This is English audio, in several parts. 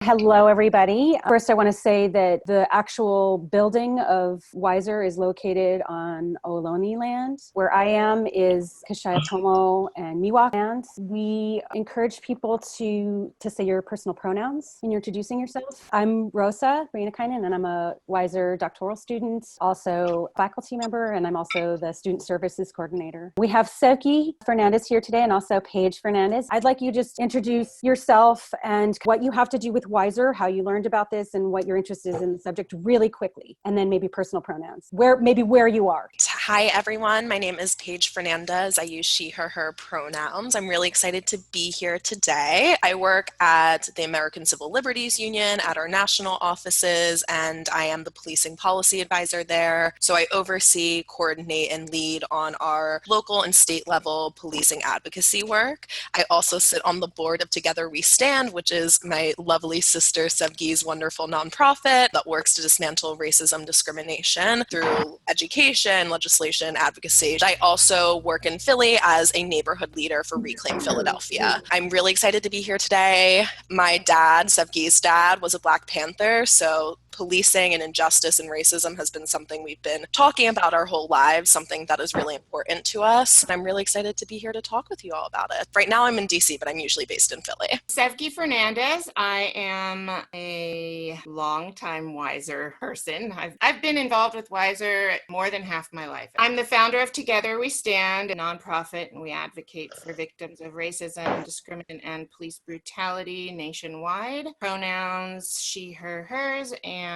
Hello, everybody. First, I want to say that the actual building of Wiser is located on Ohlone land. Where I am is Kashaya-Tomo and Miwok land. We encourage people to say your personal pronouns when you're introducing yourself. I'm Rosa, Reinikainen, and I'm a Wiser doctoral student, also faculty member, and I'm also the student services coordinator. We have Soki Fernandez here today and also Paige Fernandez. I'd like you just introduce yourself and what you have to do with Wiser, how you learned about this, and what your interest is in the subject really quickly, and then maybe personal pronouns, where you are. Hi, everyone. My name is Paige Fernandez. I use she, her pronouns. I'm really excited to be here today. I work at the American Civil Liberties Union at our national offices, and I am the policing policy advisor there. So I oversee, coordinate, and lead on our local and state level policing advocacy work. I also sit on the board of Together We Stand, which is my lovely sister Sevgi's wonderful nonprofit that works to dismantle racism, discrimination through education, legislation, advocacy. I also work in Philly as a neighborhood leader for Reclaim Philadelphia. I'm really excited to be here today. My dad, Sevgi's dad, was a Black Panther, so policing and injustice and racism has been something we've been talking about our whole lives, something that is really important to us. And I'm really excited to be here to talk with you all about it. Right now I'm in DC, but I'm usually based in Philly. Sevgi Fernandez. I am a longtime Wiser person. I've been involved with Wiser more than half my life. I'm the founder of Together We Stand, a nonprofit, and we advocate for victims of racism, discrimination, and police brutality nationwide. Pronouns she, her, hers, and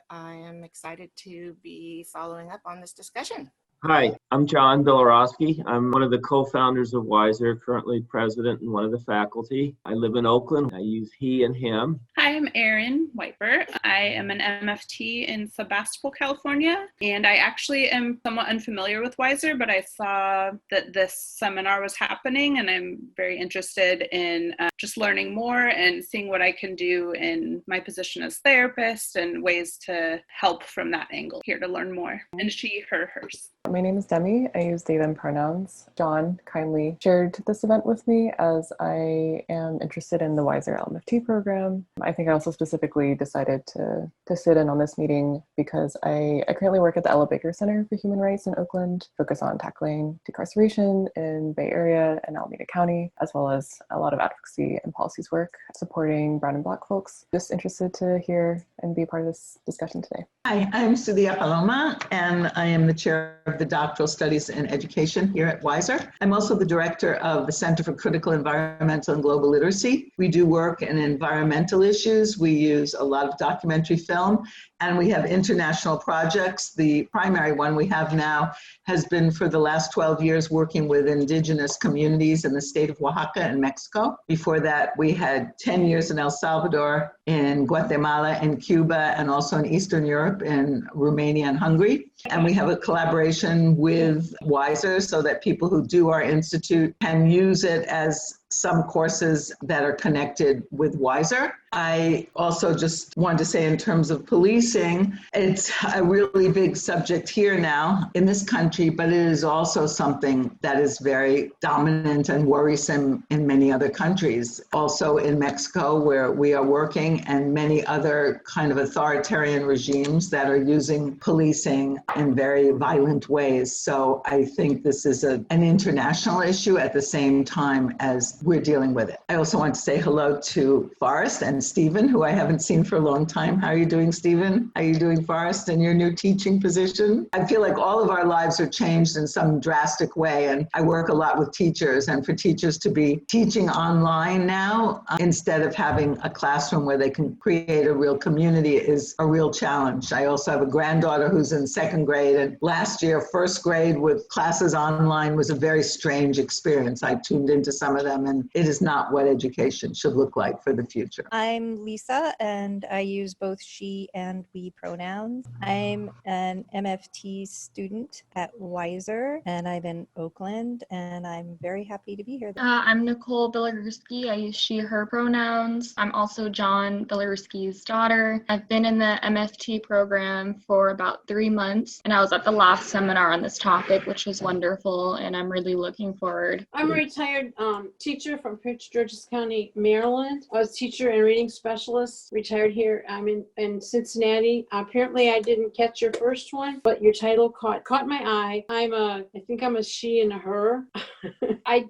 I am excited to be following up on this discussion. Hi, I'm John Bilarowski. I'm one of the co-founders of Wiser, currently president and one of the faculty. I live in Oakland. I use he and him. Hi, I'm Erin Wiper. I am an MFT in Sebastopol, California, and I actually am somewhat unfamiliar with Wiser, but I saw that this seminar was happening, and I'm very interested in just learning more and seeing what I can do in my position as therapist and ways to help from that angle. Here to learn more. And she, her, hers. My name is Demi. I use they, them pronouns. John kindly shared this event with me as I am interested in the Wiser LMFT program. I think I also specifically decided to sit in on this meeting because I currently work at the Ella Baker Center for Human Rights in Oakland, focus on tackling decarceration in Bay Area and Alameda County, as well as a lot of advocacy and policies work supporting Brown and Black folks. Just interested to hear and be part of this discussion today. Hi, I'm Sudhia Paloma, and I am the chair of the Doctoral Studies in Education here at Wiser. I'm also the director of the Center for Critical Environmental and Global Literacy. We do work in environmental issues. We use a lot of documentary film, and we have international projects. The primary one we have now has been for the last 12 years working with indigenous communities in the state of Oaxaca in Mexico. Before that, we had 10 years in El Salvador, in Guatemala, and Cuba, and also in Eastern Europe, in Romania and Hungary. And we have a collaboration with Wiser so that people who do our institute can use it as some courses that are connected with Wiser. I also just want to say in terms of policing, it's a really big subject here now in this country, but it is also something that is very dominant and worrisome in many other countries. Also in Mexico, where we are working, and many other kind of authoritarian regimes that are using policing in very violent ways. So I think this is an international issue at the same time as we're dealing with it. I also want to say hello to Forrest and Stephen, who I haven't seen for a long time. How are you doing, Stephen? How are you doing, Forrest, in your new teaching position? I feel like all of our lives are changed in some drastic way, and I work a lot with teachers, and for teachers to be teaching online now instead of having a classroom where they can create a real community is a real challenge. I also have a granddaughter who's in second grade, and last year, first grade with classes online was a very strange experience. I tuned into some of them, and it is not what education should look like for the future. I'm Lisa, and I use both she and we pronouns. I'm an MFT student at Wiser, and I'm in Oakland, and I'm very happy to be here. I'm Nicole Bilarowski. I use she, her pronouns. I'm also John Bilarowski's daughter. I've been in the MFT program for about 3 months, and I was at the last seminar on this topic, which was wonderful, and I'm really looking forward. I'm a retired teacher from Prince George's County, Maryland. I was a teacher in reading training specialist, retired here. I'm in Cincinnati. Apparently I didn't catch your first one, but your title caught my eye. I think I'm a she and a her.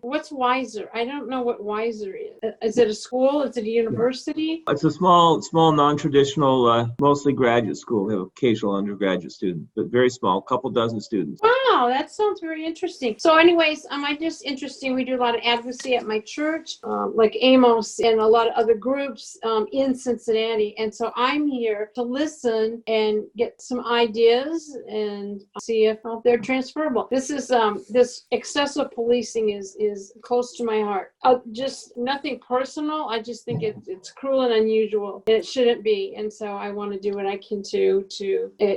What's Wiser? I don't know what Wiser is. Is it a school? Is it a university? It's a small, non-traditional, mostly graduate school. We have occasional undergraduate students, but very small, couple dozen students. Wow, that sounds very interesting. So anyways, I just interesting. We do a lot of advocacy at my church, like Amos and a lot of other groups in Cincinnati. And so I'm here to listen and get some ideas and see if they're transferable. This is this excessive policing is close to my heart. Just nothing personal. I just think it's cruel and unusual, and it shouldn't be. And so I want to do what I can to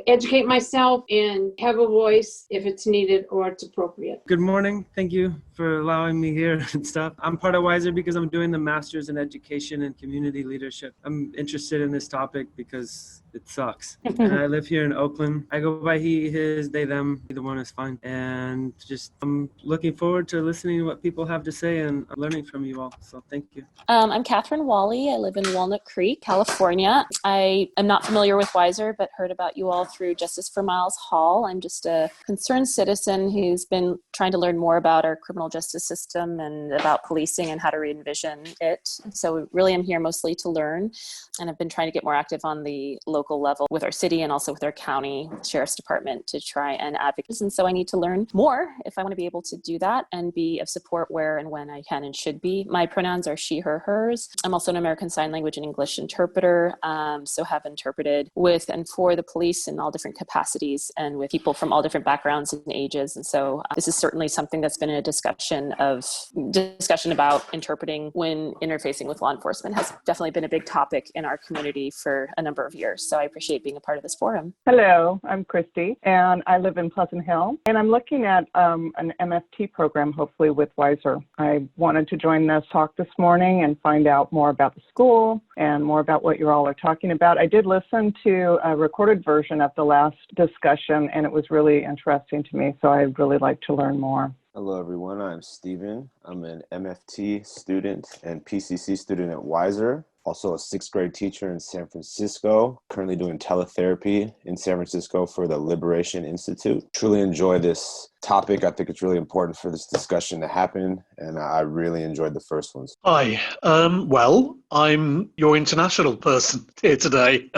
educate myself and have a voice if it's needed or it's appropriate. Good morning. Thank you for allowing me here and stuff. I'm part of Wiser because I'm doing the Master's in Education and Community Leadership. I'm interested in this topic because it sucks. And I live here in Oakland. I go by he, his, they, them. Either one is fine. And I'm looking forward to listening to what people have to say and learning from you all. So thank you. I'm Catherine Wally. I live in Walnut Creek, California. I am not familiar with Wiser, but heard about you all through Justice for Miles Hall. I'm just a concerned citizen who's been trying to learn more about our criminal justice system and about policing and how to re-envision it. So really I'm here mostly to learn, and I've been trying to get more active on the local level with our city and also with our county sheriff's department to try and advocate. And so I need to learn more if I want to be able to do that and be of support where and when I can and should be. My pronouns are she, her, hers. I'm also an American Sign Language and English interpreter, so have interpreted with and for the police in all different capacities and with people from all different backgrounds and ages. And so this is certainly something that's been a discussion about interpreting when interfacing with law enforcement has definitely been a big topic in our community for a number of years. So I appreciate being a part of this forum. Hello, I'm Christy, and I live in Pleasant Hill, and I'm looking at an MFT program, hopefully with Wiser. I wanted to join this talk this morning and find out more about the school and more about what you all are talking about. I did listen to a recorded version of the last discussion, and it was really interesting to me, so I'd really like to learn more. Hello, everyone. I'm Steven. I'm an MFT student and PCC student at Wiser. Also a 6th grade teacher in San Francisco, currently doing teletherapy in San Francisco for the Liberation Institute. Truly enjoy this topic. I think it's really important for this discussion to happen, and I really enjoyed the first ones. Hi. Well, I'm your international person here today.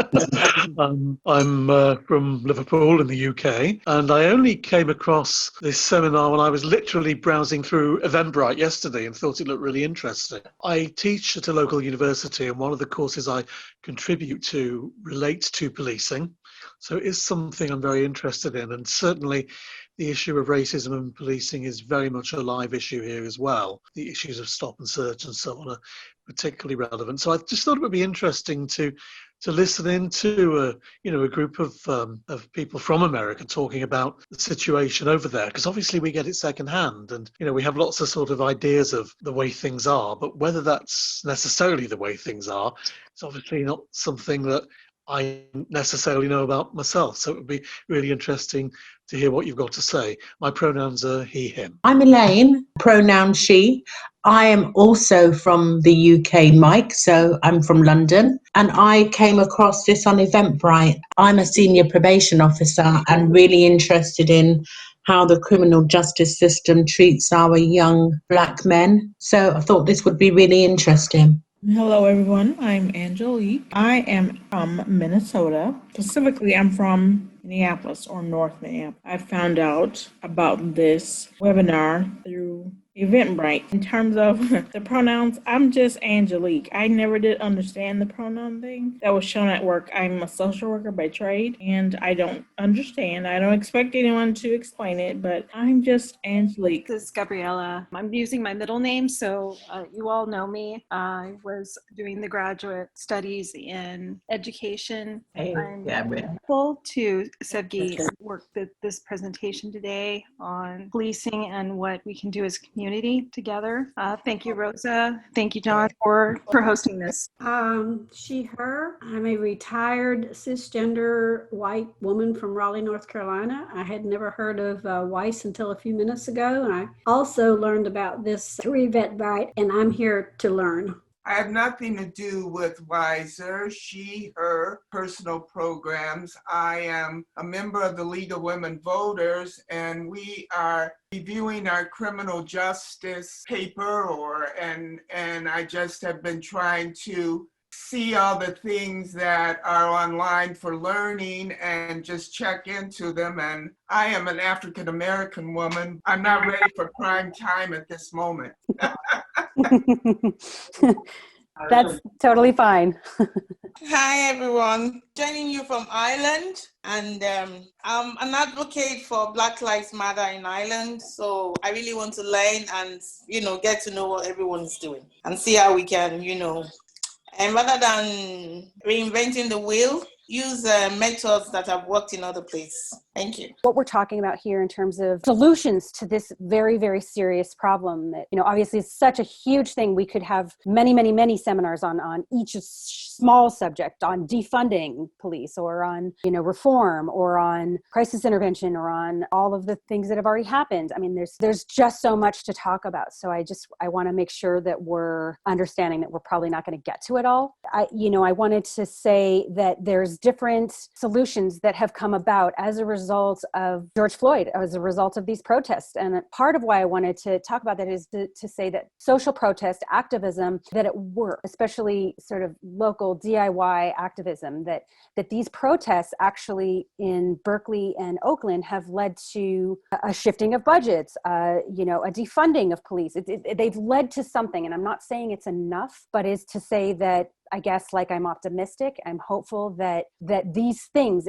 I'm from Liverpool in the UK, and I only came across this seminar when I was literally browsing through Eventbrite yesterday and thought it looked really interesting. I teach at a local university, and one of the courses I contribute to relates to policing. So it is something I'm very interested in, and certainly the issue of racism and policing is very much a live issue here as well. The issues of stop and search and so on are particularly relevant. So I just thought it would be interesting to listen into a group of people from America talking about the situation over there, because obviously we get it secondhand, and we have lots of sort of ideas of the way things are, but whether that's necessarily the way things are, it's obviously not something that I necessarily know about myself. So it would be really interesting to hear what you've got to say. My pronouns are he, him. I'm Elaine, pronoun she. I am also from the UK, Mike, so I'm from London. And I came across this on Eventbrite. I'm a senior probation officer and really interested in how the criminal justice system treats our young Black men. So I thought this would be really interesting. Hello, everyone. I'm Angelique. I am from Minnesota. Specifically, I'm from Minneapolis or North Minneapolis. I found out about this webinar through Eventbrite. In terms of the pronouns, I'm just Angelique. I never did understand the pronoun thing that was shown at work. I'm a social worker by trade, and I don't understand. I don't expect anyone to explain it, but I'm just Angelique. This is Gabriella. I'm using my middle name, so you all know me. I was doing the graduate studies in education. I'm grateful to Sevgi's work this presentation today on policing and what we can do as a community together. Thank you, Rosa. Thank you, John, for hosting this. She, her. I'm a retired cisgender white woman from Raleigh, North Carolina. I had never heard of WISE until a few minutes ago, and I also learned about this through Eventbrite, and I'm here to learn. I have nothing to do with Wiser, she, her personal programs. I am a member of the League of Women Voters, and we are reviewing our criminal justice paper, and I just have been trying to see all the things that are online for learning and just check into them. And I am an African American woman. I'm not ready for prime time at this moment. That's totally fine. Hi, everyone. Joining you from Ireland. And I'm an advocate for Black Lives Matter in Ireland. So I really want to learn and, get to know what everyone is doing and see how we can, and rather than reinventing the wheel, use methods that have worked in other places. Thank you. What we're talking about here in terms of solutions to this very, very serious problem that, obviously is such a huge thing. We could have many, many, many seminars on each small subject, on defunding police or on, reform or on crisis intervention or on all of the things that have already happened. I mean, there's just so much to talk about. So I want to make sure that we're understanding that we're probably not going to get to it all. I wanted to say that there's different solutions that have come about as a result of George Floyd, as a result of these protests. And part of why I wanted to talk about that is to say that social protest activism, that it works, especially sort of local DIY activism, that these protests actually in Berkeley and Oakland have led to a shifting of budgets, a defunding of police. They've led to something, and I'm not saying it's enough, but is to say that I guess I'm optimistic. I'm hopeful that these things,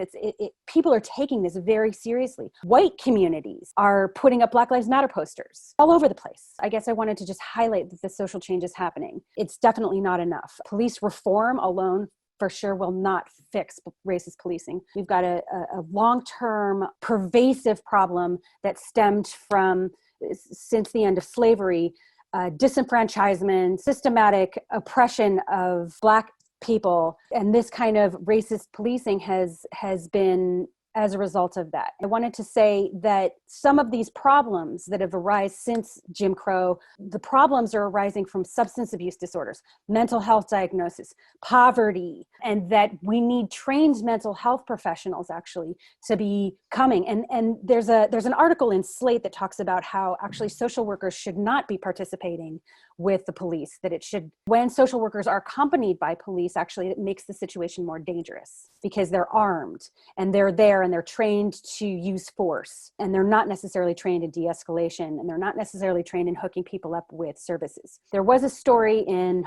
people are taking this very seriously. White communities are putting up Black Lives Matter posters all over the place. I guess I wanted to just highlight that the social change is happening. It's definitely not enough. Police reform alone for sure will not fix racist policing. We've got a long-term pervasive problem that stemmed from since the end of slavery, disenfranchisement, systematic oppression of Black people, and this kind of racist policing has been as a result of that. I wanted to say that some of these problems that have arisen since Jim Crow, the problems are arising from substance abuse disorders, mental health diagnosis, poverty, and that we need trained mental health professionals actually to be coming. And there's an article in Slate that talks about how actually social workers should not be participating with the police, that it should, when social workers are accompanied by police, actually it makes the situation more dangerous because they're armed and they're there and they're trained to use force, and they're not necessarily trained in de-escalation, and they're not necessarily trained in hooking people up with services. There was a story in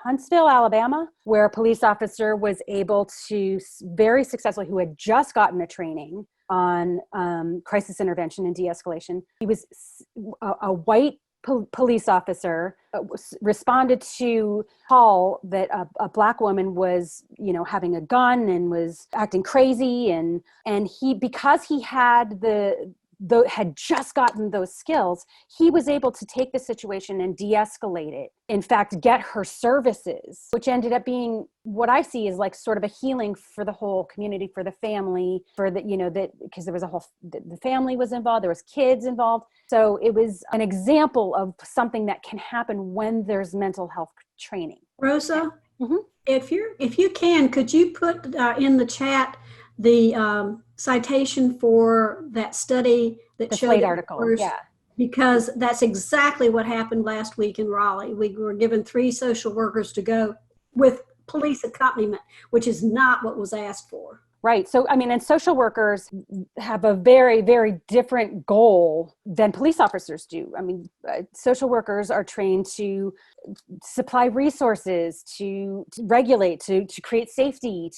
Huntsville, Alabama, where a police officer was able to very successfully, who had just gotten a training on crisis intervention and de-escalation. He was a white police officer responded to call that a Black woman was, having a gun and was acting crazy, and he, because he had had just gotten those skills, he was able to take the situation and de-escalate it. In fact, get her services, which ended up being what I see is sort of a healing for the whole community, for the family, for the, because there was the family was involved, there was kids involved. So it was an example of something that can happen when there's mental health training. Rosa, if you can, could you put in the chat the citation for that study that the showed Slate article? Yeah. Because that's exactly what happened last week in Raleigh. We were given 3 social workers to go with police accompaniment, which is not what was asked for. Right. So, and social workers have a very, very different goal than police officers do. Social workers are trained to supply resources, to regulate, to create safety,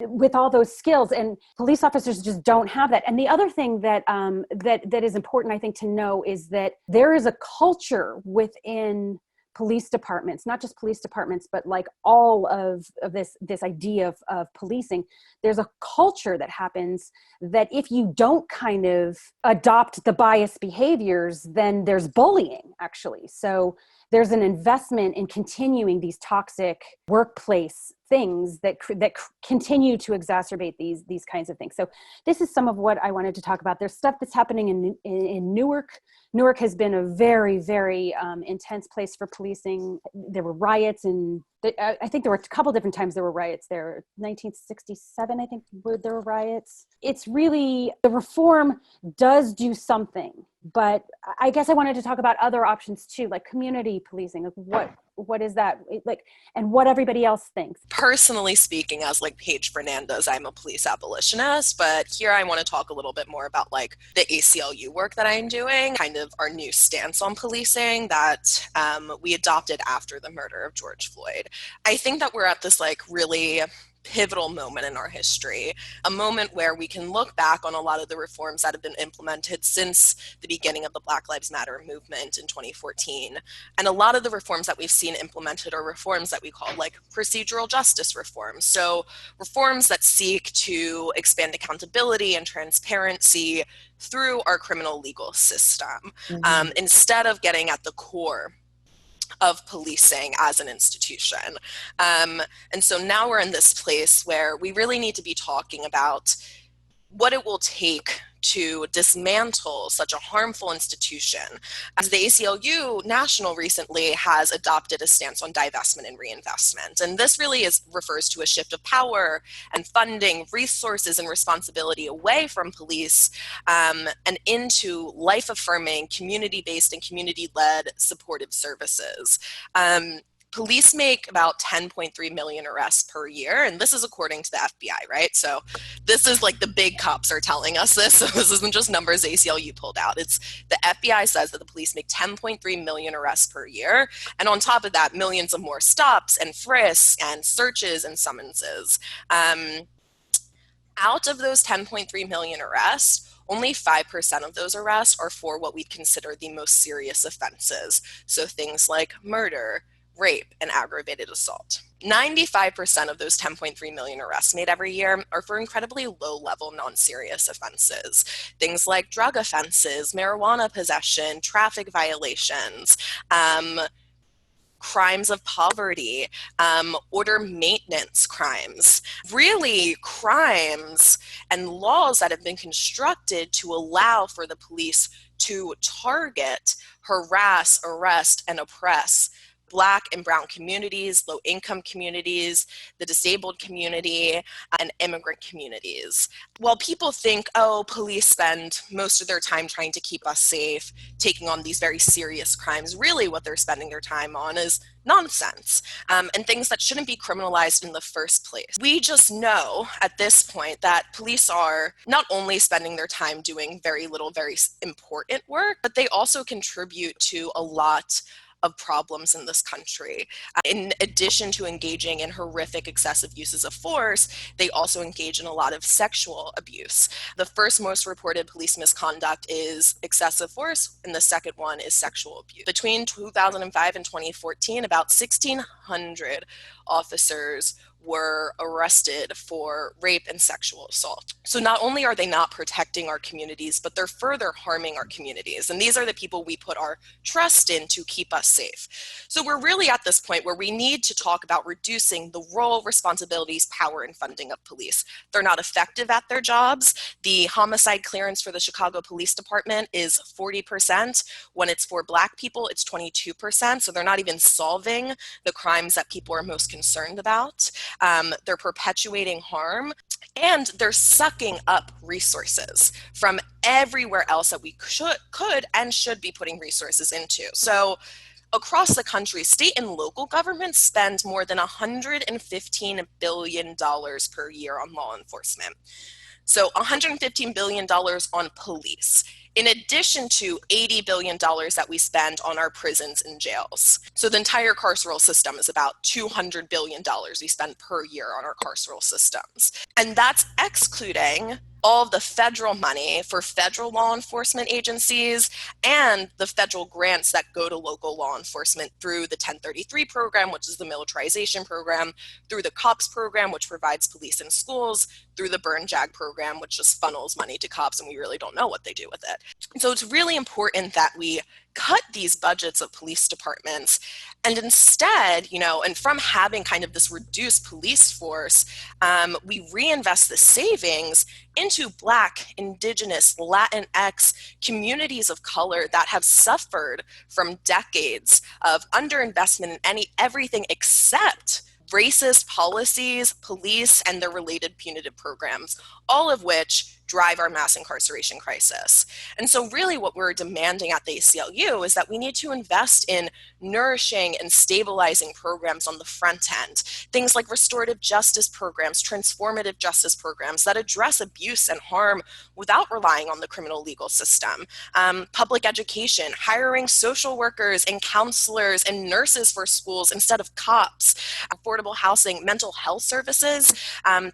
with all those skills, and police officers just don't have that. And the other thing that that is important, I think, to know is that there is a culture within police departments, not just police departments, but all of this idea of policing. There's a culture that happens that if you don't kind of adopt the biased behaviors, then there's bullying actually. So there's an investment in continuing these toxic workplace things that continue to exacerbate these kinds of things. So this is some of what I wanted to talk about. There's stuff that's happening in Newark. Newark has been a very, very intense place for policing. There were riots, and I think there were a couple different times there were riots there. 1967, I think, there were riots. It's really, the reform does do something, but I guess I wanted to talk about other options too, like community policing. Like what is that like, and what everybody else thinks. Personally speaking, as like Paige Fernandez, I'm a police abolitionist, but here I want to talk a little bit more about like the ACLU work that I'm doing, kind of our new stance on policing that we adopted after the murder of George Floyd. I think that we're at this like really pivotal moment in our history, a moment where we can look back on a lot of the reforms that have been implemented since the beginning of the Black Lives Matter movement in 2014. And a lot of the reforms that we've seen implemented are reforms that we call like procedural justice reforms. So reforms that seek to expand accountability and transparency through our criminal legal system, instead of getting at the core of policing as an institution. And so now we're in this place where we really need to be talking about what it will take to dismantle such a harmful institution. As the ACLU National recently has adopted a stance on divestment and reinvestment. And this really refers to a shift of power and funding, resources, and responsibility away from police and into life-affirming, community-based and community-led supportive services. Police make about 10.3 million arrests per year, and this is according to the FBI, right? So this is like the big cops are telling us this, so this isn't just numbers ACLU pulled out. It's the FBI says that the police make 10.3 million arrests per year, and on top of that, millions of more stops and frisks and searches and summonses. Out of those 10.3 million arrests, only 5% of those arrests are for what we'd consider the most serious offenses. So things like murder, rape, and aggravated assault. 95% of those 10.3 million arrests made every year are for incredibly low-level, non-serious offenses. Things like drug offenses, marijuana possession, traffic violations, crimes of poverty, order maintenance crimes, really crimes and laws that have been constructed to allow for the police to target, harass, arrest, and oppress Black and brown communities, low-income communities, the disabled community, and immigrant communities. While people think, oh, police spend most of their time trying to keep us safe, taking on these very serious crimes, really what they're spending their time on is nonsense and things that shouldn't be criminalized in the first place. We just know at this point that police are not only spending their time doing very little, very important work, but they also contribute to a lot of problems in this country. In addition to engaging in horrific excessive uses of force, they also engage in a lot of sexual abuse. The first most reported police misconduct is excessive force, and the second one is sexual abuse. Between 2005 and 2014, about 1,600 officers were arrested for rape and sexual assault. So not only are they not protecting our communities, but they're further harming our communities. And these are the people we put our trust in to keep us safe. So we're really at this point where we need to talk about reducing the role, responsibilities, power, and funding of police. They're not effective at their jobs. The homicide clearance for the Chicago Police Department is 40%. When it's for Black people, it's 22%. So they're not even solving the crimes that people are most concerned about. They're perpetuating harm, and they're sucking up resources from everywhere else that we could and should be putting resources into. So across the country, state and local governments spend more than $115 billion per year on law enforcement. So $115 billion on police, in addition to $80 billion that we spend on our prisons and jails. So the entire carceral system is about $200 billion we spend per year on our carceral systems. And that's excluding all of the federal money for federal law enforcement agencies and the federal grants that go to local law enforcement through the 1033 program, which is the militarization program, through the COPS program, which provides police in schools, through the Burn JAG program, which just funnels money to cops and we really don't know what they do with it. So it's really important that we cut these budgets of police departments and instead, and from having kind of this reduced police force, we reinvest the savings into Black, Indigenous, Latinx communities of color that have suffered from decades of underinvestment in everything except racist policies, police, and their related punitive programs, all of which drive our mass incarceration crisis. And so really what we're demanding at the ACLU is that we need to invest in nourishing and stabilizing programs on the front end, things like restorative justice programs, transformative justice programs that address abuse and harm without relying on the criminal legal system, public education, hiring social workers and counselors and nurses for schools instead of cops, affordable housing, mental health services,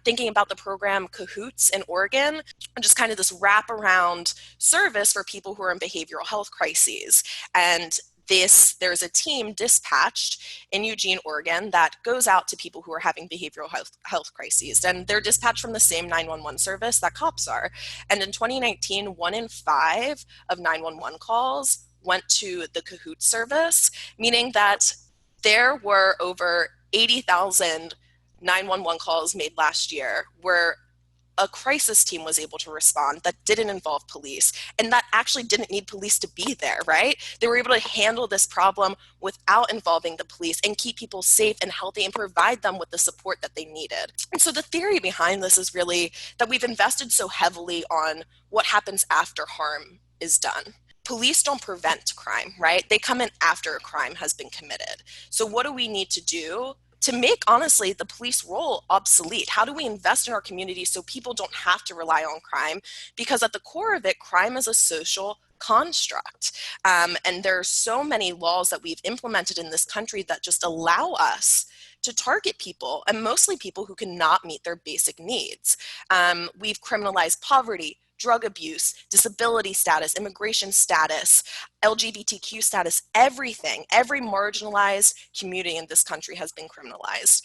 thinking about the program Cahoots in Oregon, just kind of this wraparound service for people who are in behavioral health crises. And there's a team dispatched in Eugene, Oregon that goes out to people who are having behavioral health crises. And they're dispatched from the same 911 service that cops are. And in 2019, 1 in 5 of 911 calls went to the Cahoots service, meaning that there were over 80,000 911 calls made last year where a crisis team was able to respond that didn't involve police and that actually didn't need police to be there, right? They were able to handle this problem without involving the police and keep people safe and healthy and provide them with the support that they needed. And so the theory behind this is really that we've invested so heavily on what happens after harm is done. Police don't prevent crime, right? They come in after a crime has been committed. So what do we need to do to make, honestly, the police role obsolete? How do we invest in our community so people don't have to rely on crime? Because at the core of it, crime is a social construct. And there are so many laws that we've implemented in this country that just allow us to target people, and mostly people who cannot meet their basic needs. We've criminalized poverty, drug abuse, disability status, immigration status, LGBTQ status, everything. Every marginalized community in this country has been criminalized.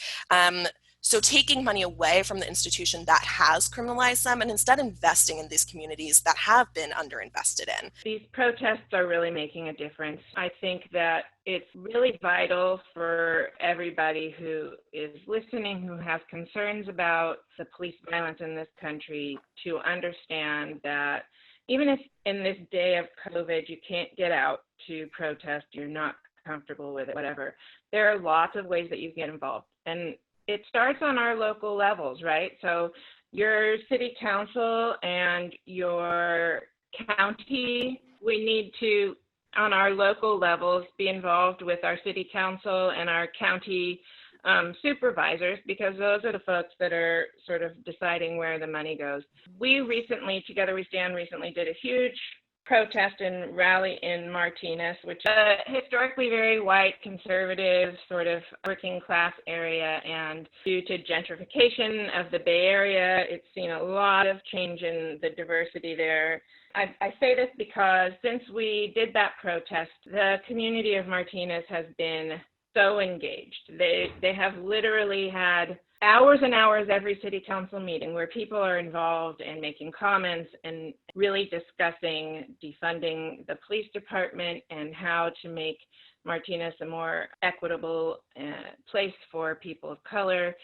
So taking money away from the institution that has criminalized them and instead investing in these communities that have been underinvested in. These protests are really making a difference. I think that it's really vital for everybody who is listening, who has concerns about the police violence in this country, to understand that even if in this day of COVID you can't get out to protest, you're not comfortable with it, whatever, there are lots of ways that you can get involved. And it starts on our local levels, right? So your city council and your county, we need to, on our local levels, be involved with our city council and our county supervisors, because those are the folks that are sort of deciding where the money goes. We recently, Together We Stand recently did a huge protest and rally in Martinez, which is a historically very white, conservative, sort of working class area. And due to gentrification of the Bay Area, it's seen a lot of change in the diversity there. I say this because since we did that protest, the community of Martinez has been so engaged. They have literally had hours and hours every city council meeting where people are involved and making comments and really discussing defunding the police department and how to make Martinez a more equitable place for people of color.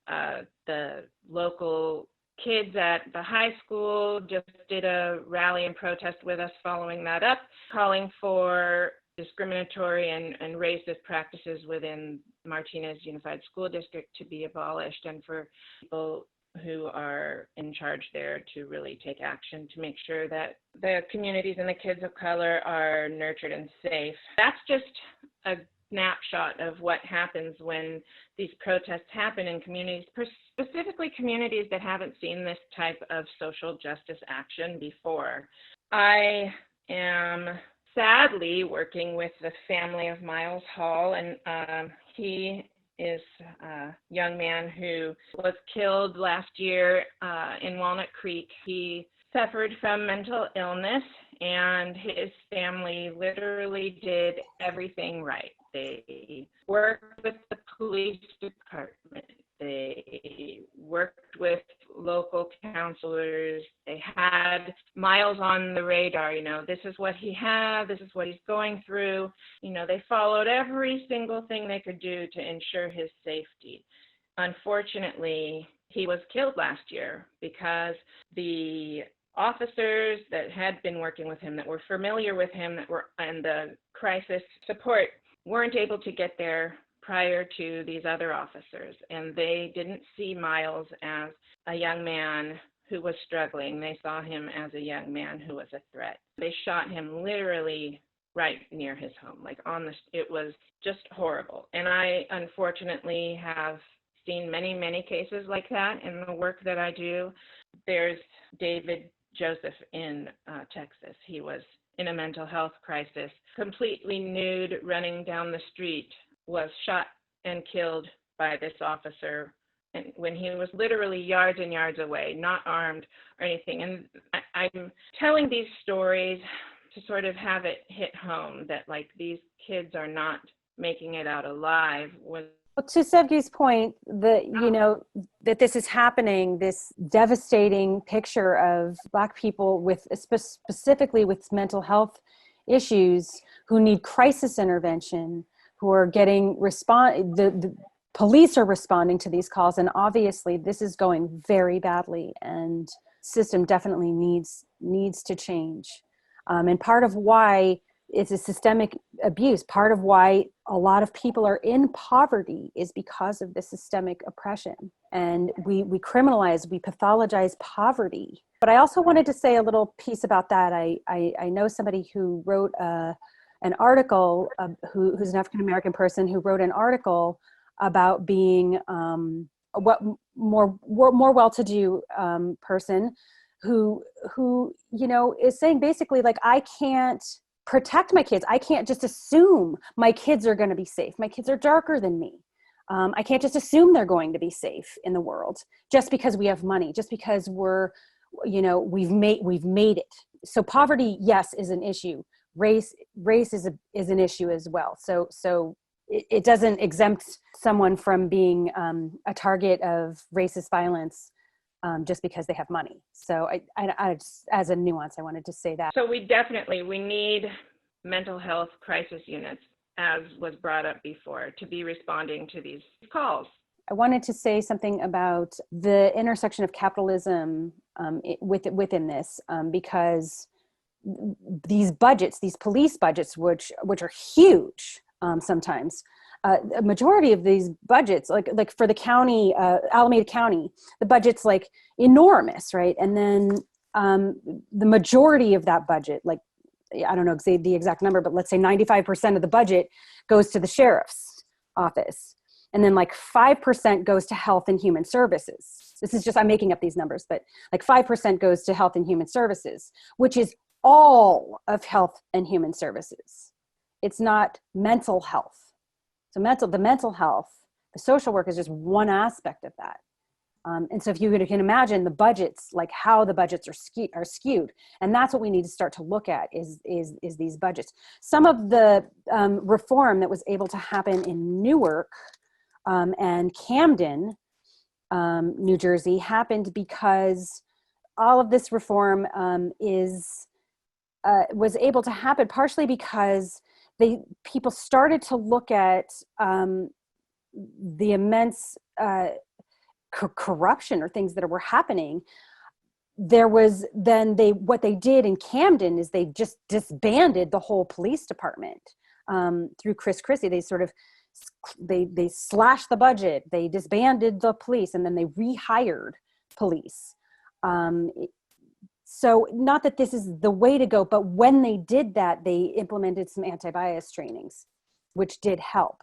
The local kids at the high school just did a rally and protest with us following that up, calling for discriminatory and racist practices within Martinez Unified School District to be abolished, and for people who are in charge there to really take action to make sure that the communities and the kids of color are nurtured and safe. That's just a snapshot of what happens when these protests happen in communities, specifically communities that haven't seen this type of social justice action before. I am sadly working with the family of Miles Hall, and he is a young man who was killed last year in Walnut Creek. He suffered from mental illness, and his family literally did everything right. They worked with the police department. They worked with local counselors. They had Miles on the radar. This is what he had, this is what he's going through. They followed every single thing they could do to ensure his safety. Unfortunately, he was killed last year because the officers that had been working with him, that were familiar with him, that were in the crisis support, weren't able to get there prior to these other officers. And they didn't see Miles as a young man who was struggling. They saw him as a young man who was a threat. They shot him literally right near his home, it was just horrible. And I unfortunately have seen many, many cases like that in the work that I do. There's David Joseph in Texas. He was in a mental health crisis, completely nude, running down the street, was shot and killed by this officer, and when he was literally yards and yards away, not armed or anything. And I'm telling these stories to sort of have it hit home that these kids are not making it out alive. Well, to Sevgi's point, that this is happening, this devastating picture of Black people with specifically with mental health issues who need crisis intervention, who are getting the police are responding to these calls, and obviously this is going very badly, and system definitely needs to change. And part of why it's a systemic abuse, part of why a lot of people are in poverty is because of the systemic oppression. And we criminalize, we pathologize poverty. But I also wanted to say a little piece about that. I know somebody who wrote an article, who's an African-American person who wrote an article about being what more well-to-do person who is saying basically I can't protect my kids. I can't just assume my kids are going to be safe. My kids are darker than me. I can't just assume they're going to be safe in the world just because we have money, just because we've made it. So poverty, yes, is an issue. Race is an issue as well. So it doesn't exempt someone from being a target of racist violence just because they have money. So I just, as a nuance, I wanted to say that. So we need mental health crisis units, as was brought up before, to be responding to these calls. I wanted to say something about the intersection of capitalism within this, because these budgets, these police budgets, which are huge sometimes, a majority of these budgets, like for the county, Alameda County, the budget's enormous, right? And then the majority of that budget, I don't know the exact number, but let's say 95% of the budget goes to the sheriff's office. And then 5% goes to health and human services. This is just, I'm making up these numbers, but 5% goes to health and human services, which is all of health and human services. It's not mental health. So the mental health, the social work is just one aspect of that. And so if you can imagine the budgets, how the budgets are skewed, and that's what we need to start to look at is these budgets. Some of the reform that was able to happen in Newark and Camden, New Jersey, happened because all of this reform was able to happen partially because people started to look at the immense corruption or things that were happening. There was what they did in Camden is they just disbanded the whole police department through Chris Christie. They sort of they slashed the budget, they disbanded the police, and then they rehired police. So not that this is the way to go, but when they did that, they implemented some anti-bias trainings, which did help.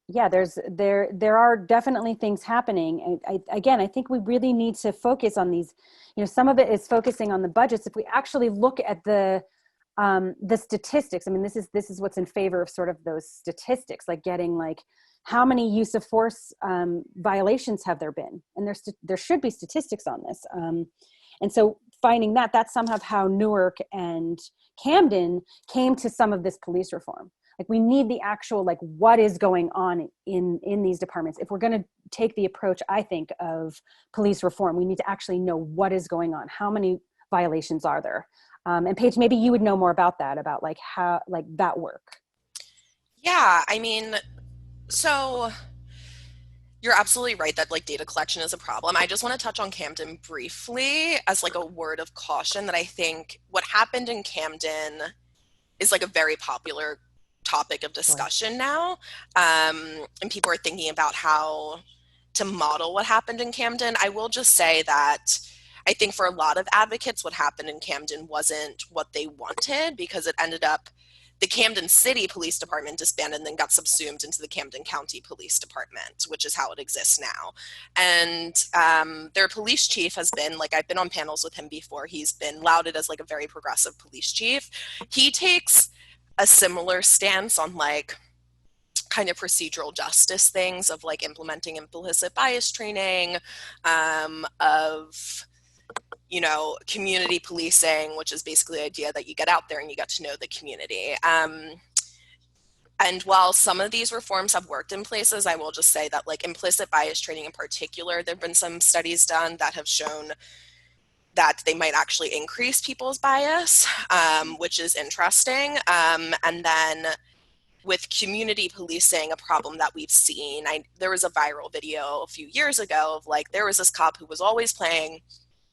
Yeah, there are definitely things happening. I think we really need to focus on these. Some of it is focusing on the budgets. If we actually look at the statistics, I mean, this is what's in favor of sort of those statistics, getting how many use of force violations have there been, and there should be statistics on this. And so finding that's somehow how Newark and Camden came to some of this police reform. Like we need the actual, like what is going on in these departments. If we're going to take the approach, I think, of police reform, we need to actually know what is going on. How many violations are there? And Paige, maybe you would know more about that, about like how, like that work. Yeah, I mean, so you're absolutely right that like data collection is a problem. I just want to touch on Camden briefly as like a word of caution, that I think what happened in Camden is like a very popular topic of discussion now. And people are thinking about how to model what happened in Camden. I will just say that I think for a lot of advocates, what happened in Camden wasn't what they wanted, because it ended up the Camden City Police Department disbanded and then got subsumed into the Camden County Police Department, which is how it exists now. And their police chief has been, like, I've been on panels with him before, he's been lauded as like a very progressive police chief. He takes a similar stance on like kind of procedural justice things of like implementing implicit bias training, of, you know, community policing, which is basically the idea that you get out there and you get to know the community. And while some of these reforms have worked in places, I will just say that like implicit bias training in particular, there have been some studies done that have shown that they might actually increase people's bias, which is interesting. And then with community policing, a problem that we've seen, there was a viral video a few years ago of like, there was this cop who was always playing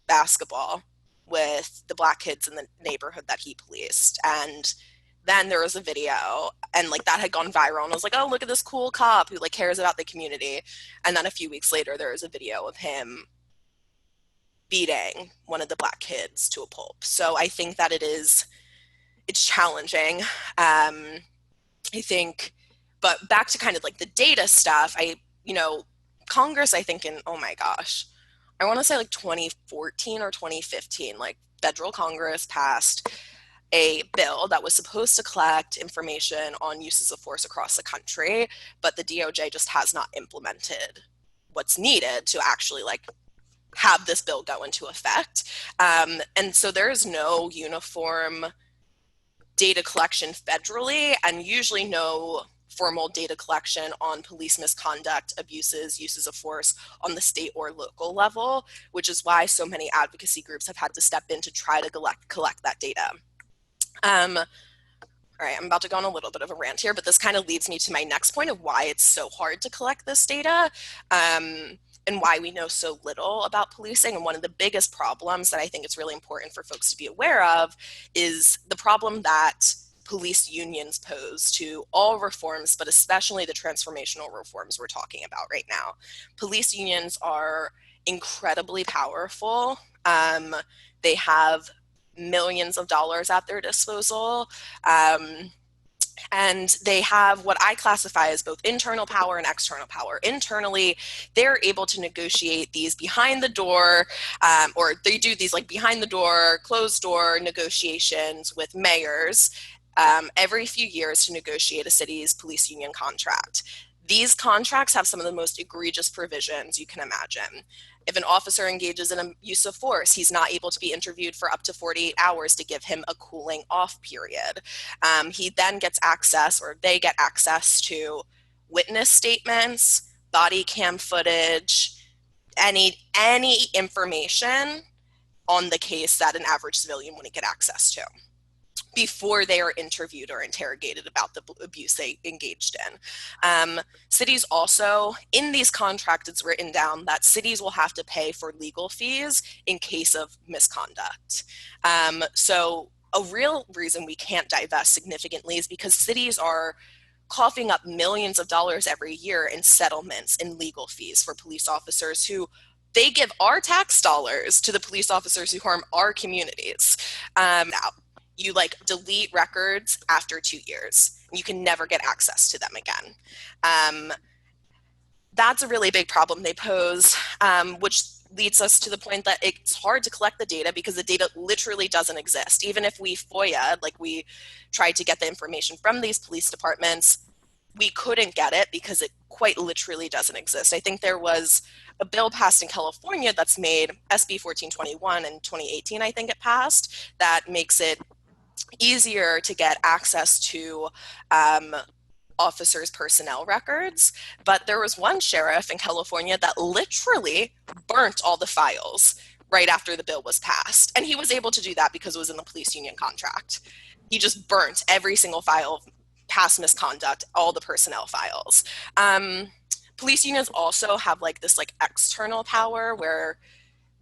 basketball with the Black kids in the neighborhood that he policed. And then there was a video and like that had gone viral and I was like, oh, look at this cool cop who like cares about the community. And then a few weeks later, there was a video of him beating one of the Black kids to a pulp. So I think that it's challenging. I think, but back to kind of like the data stuff, Congress, I think in, oh my gosh, I want to say like 2014 or 2015, like federal Congress passed a bill that was supposed to collect information on uses of force across the country, but the DOJ just has not implemented what's needed to actually like have this bill go into effect. And so there is no uniform data collection federally, and usually no formal data collection on police misconduct, abuses, uses of force on the state or local level, which is why so many advocacy groups have had to step in to try to collect that data. All right, I'm about to go on a little bit of a rant here, but this kind of leads me to my next point of why it's so hard to collect this data, and why we know so little about policing. And one of the biggest problems that I think it's really important for folks to be aware of is the problem that police unions pose to all reforms, but especially the transformational reforms we're talking about right now. Police unions are incredibly powerful. They have millions of dollars at their disposal. And they have what I classify as both internal power and external power. Internally, they're able to negotiate these behind the door, or they do these like behind the door, closed door negotiations with mayors every few years to negotiate a city's police union contract. These contracts have some of the most egregious provisions you can imagine. If an officer engages in a use of force, he's not able to be interviewed for up to 48 hours to give him a cooling off period. He then gets access, or they get access to witness statements, body cam footage, any information on the case that an average civilian wouldn't get access to before they are interviewed or interrogated about the abuse they engaged in. Cities also, in these contracts, it's written down that cities will have to pay for legal fees in case of misconduct. So a real reason we can't divest significantly is because cities are coughing up millions of dollars every year in settlements and legal fees for police officers who they give our tax dollars to the police officers who harm our communities. Now, you like delete records after 2 years. You can never get access to them again. That's a really big problem they pose, which leads us to the point that it's hard to collect the data because the data literally doesn't exist. Even if we FOIA, like we tried to get the information from these police departments, we couldn't get it because it quite literally doesn't exist. I think there was a bill passed in California that's made, SB 1421 in 2018, I think it passed, that makes it easier to get access to officers' personnel records. But there was one sheriff in California that literally burnt all the files right after the bill was passed. And he was able to do that because it was in the police union contract. He just burnt every single file of past misconduct, all the personnel files. Police unions also have like this like external power where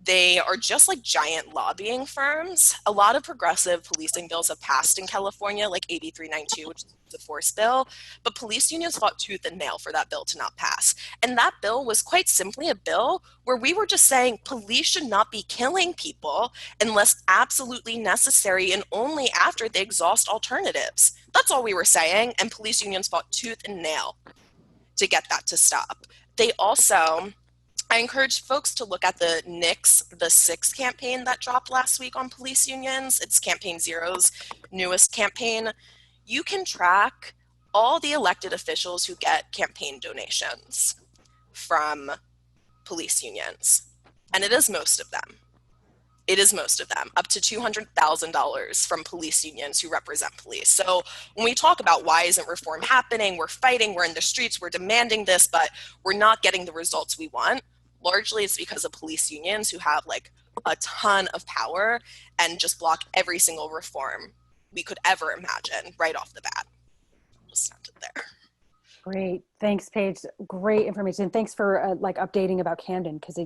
they are just like giant lobbying firms. A lot of progressive policing bills have passed in California, like AB 392, which is the force bill, but police unions fought tooth and nail for that bill to not pass. And that bill was quite simply a bill where we were just saying police should not be killing people unless absolutely necessary and only after they exhaust alternatives. That's all we were saying, and police unions fought tooth and nail to get that to stop. They also, I encourage folks to look at the Nix the Six campaign that dropped last week on police unions. It's Campaign Zero's newest campaign. You can track all the elected officials who get campaign donations from police unions. And it is most of them. It is most of them, up to $200,000 from police unions who represent police. So when we talk about why isn't reform happening, we're fighting, we're in the streets, we're demanding this, but we're not getting the results we want. Largely it's because of police unions who have like a ton of power and just block every single reform we could ever imagine right off the bat. I'll just end it there. Great, thanks, Paige. Great information. Thanks for like updating about Camden, because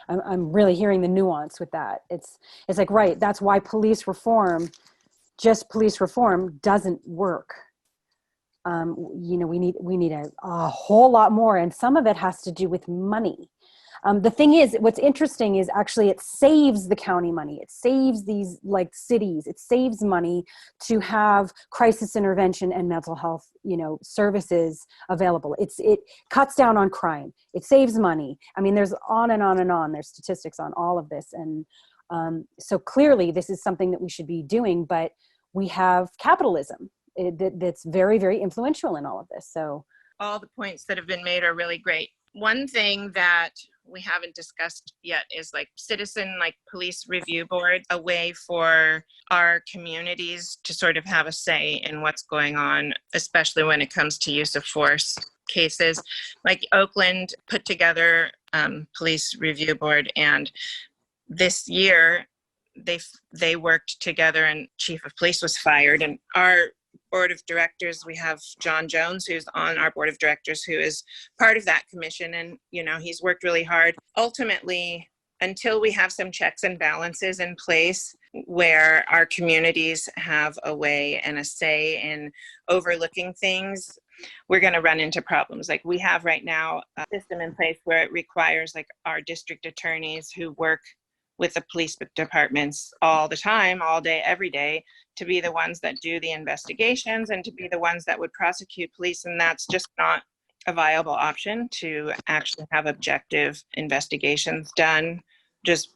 I'm really hearing the nuance with that. It's like, right, that's why police reform, just police reform, doesn't work. You know, we need a whole lot more, and some of it has to do with money. The thing is, what's interesting is actually it saves the county money. It saves these like cities. It saves money to have crisis intervention and mental health, you know, services available. It cuts down on crime. It saves money. I mean, there's on and on and on. There's statistics on all of this. And so clearly this is something that we should be doing, but we have capitalism that's very, very influential in all of this. So all the points that have been made are really great. One thing that we haven't discussed yet is like citizen like police review board, a way for our communities to sort of have a say in what's going on, especially when it comes to use of force cases. Like Oakland put together police review board, and this year they worked together and chief of police was fired, and our board of directors, we have John Jones, who's on our board of directors, who is part of that commission. And, you know, he's worked really hard. Ultimately, until we have some checks and balances in place where our communities have a way and a say in overlooking things, we're going to run into problems. Like we have right now a system in place where it requires like our district attorneys who work with the police departments all the time, all day, every day, to be the ones that do the investigations and to be the ones that would prosecute police. And that's just not a viable option to actually have objective investigations done. Just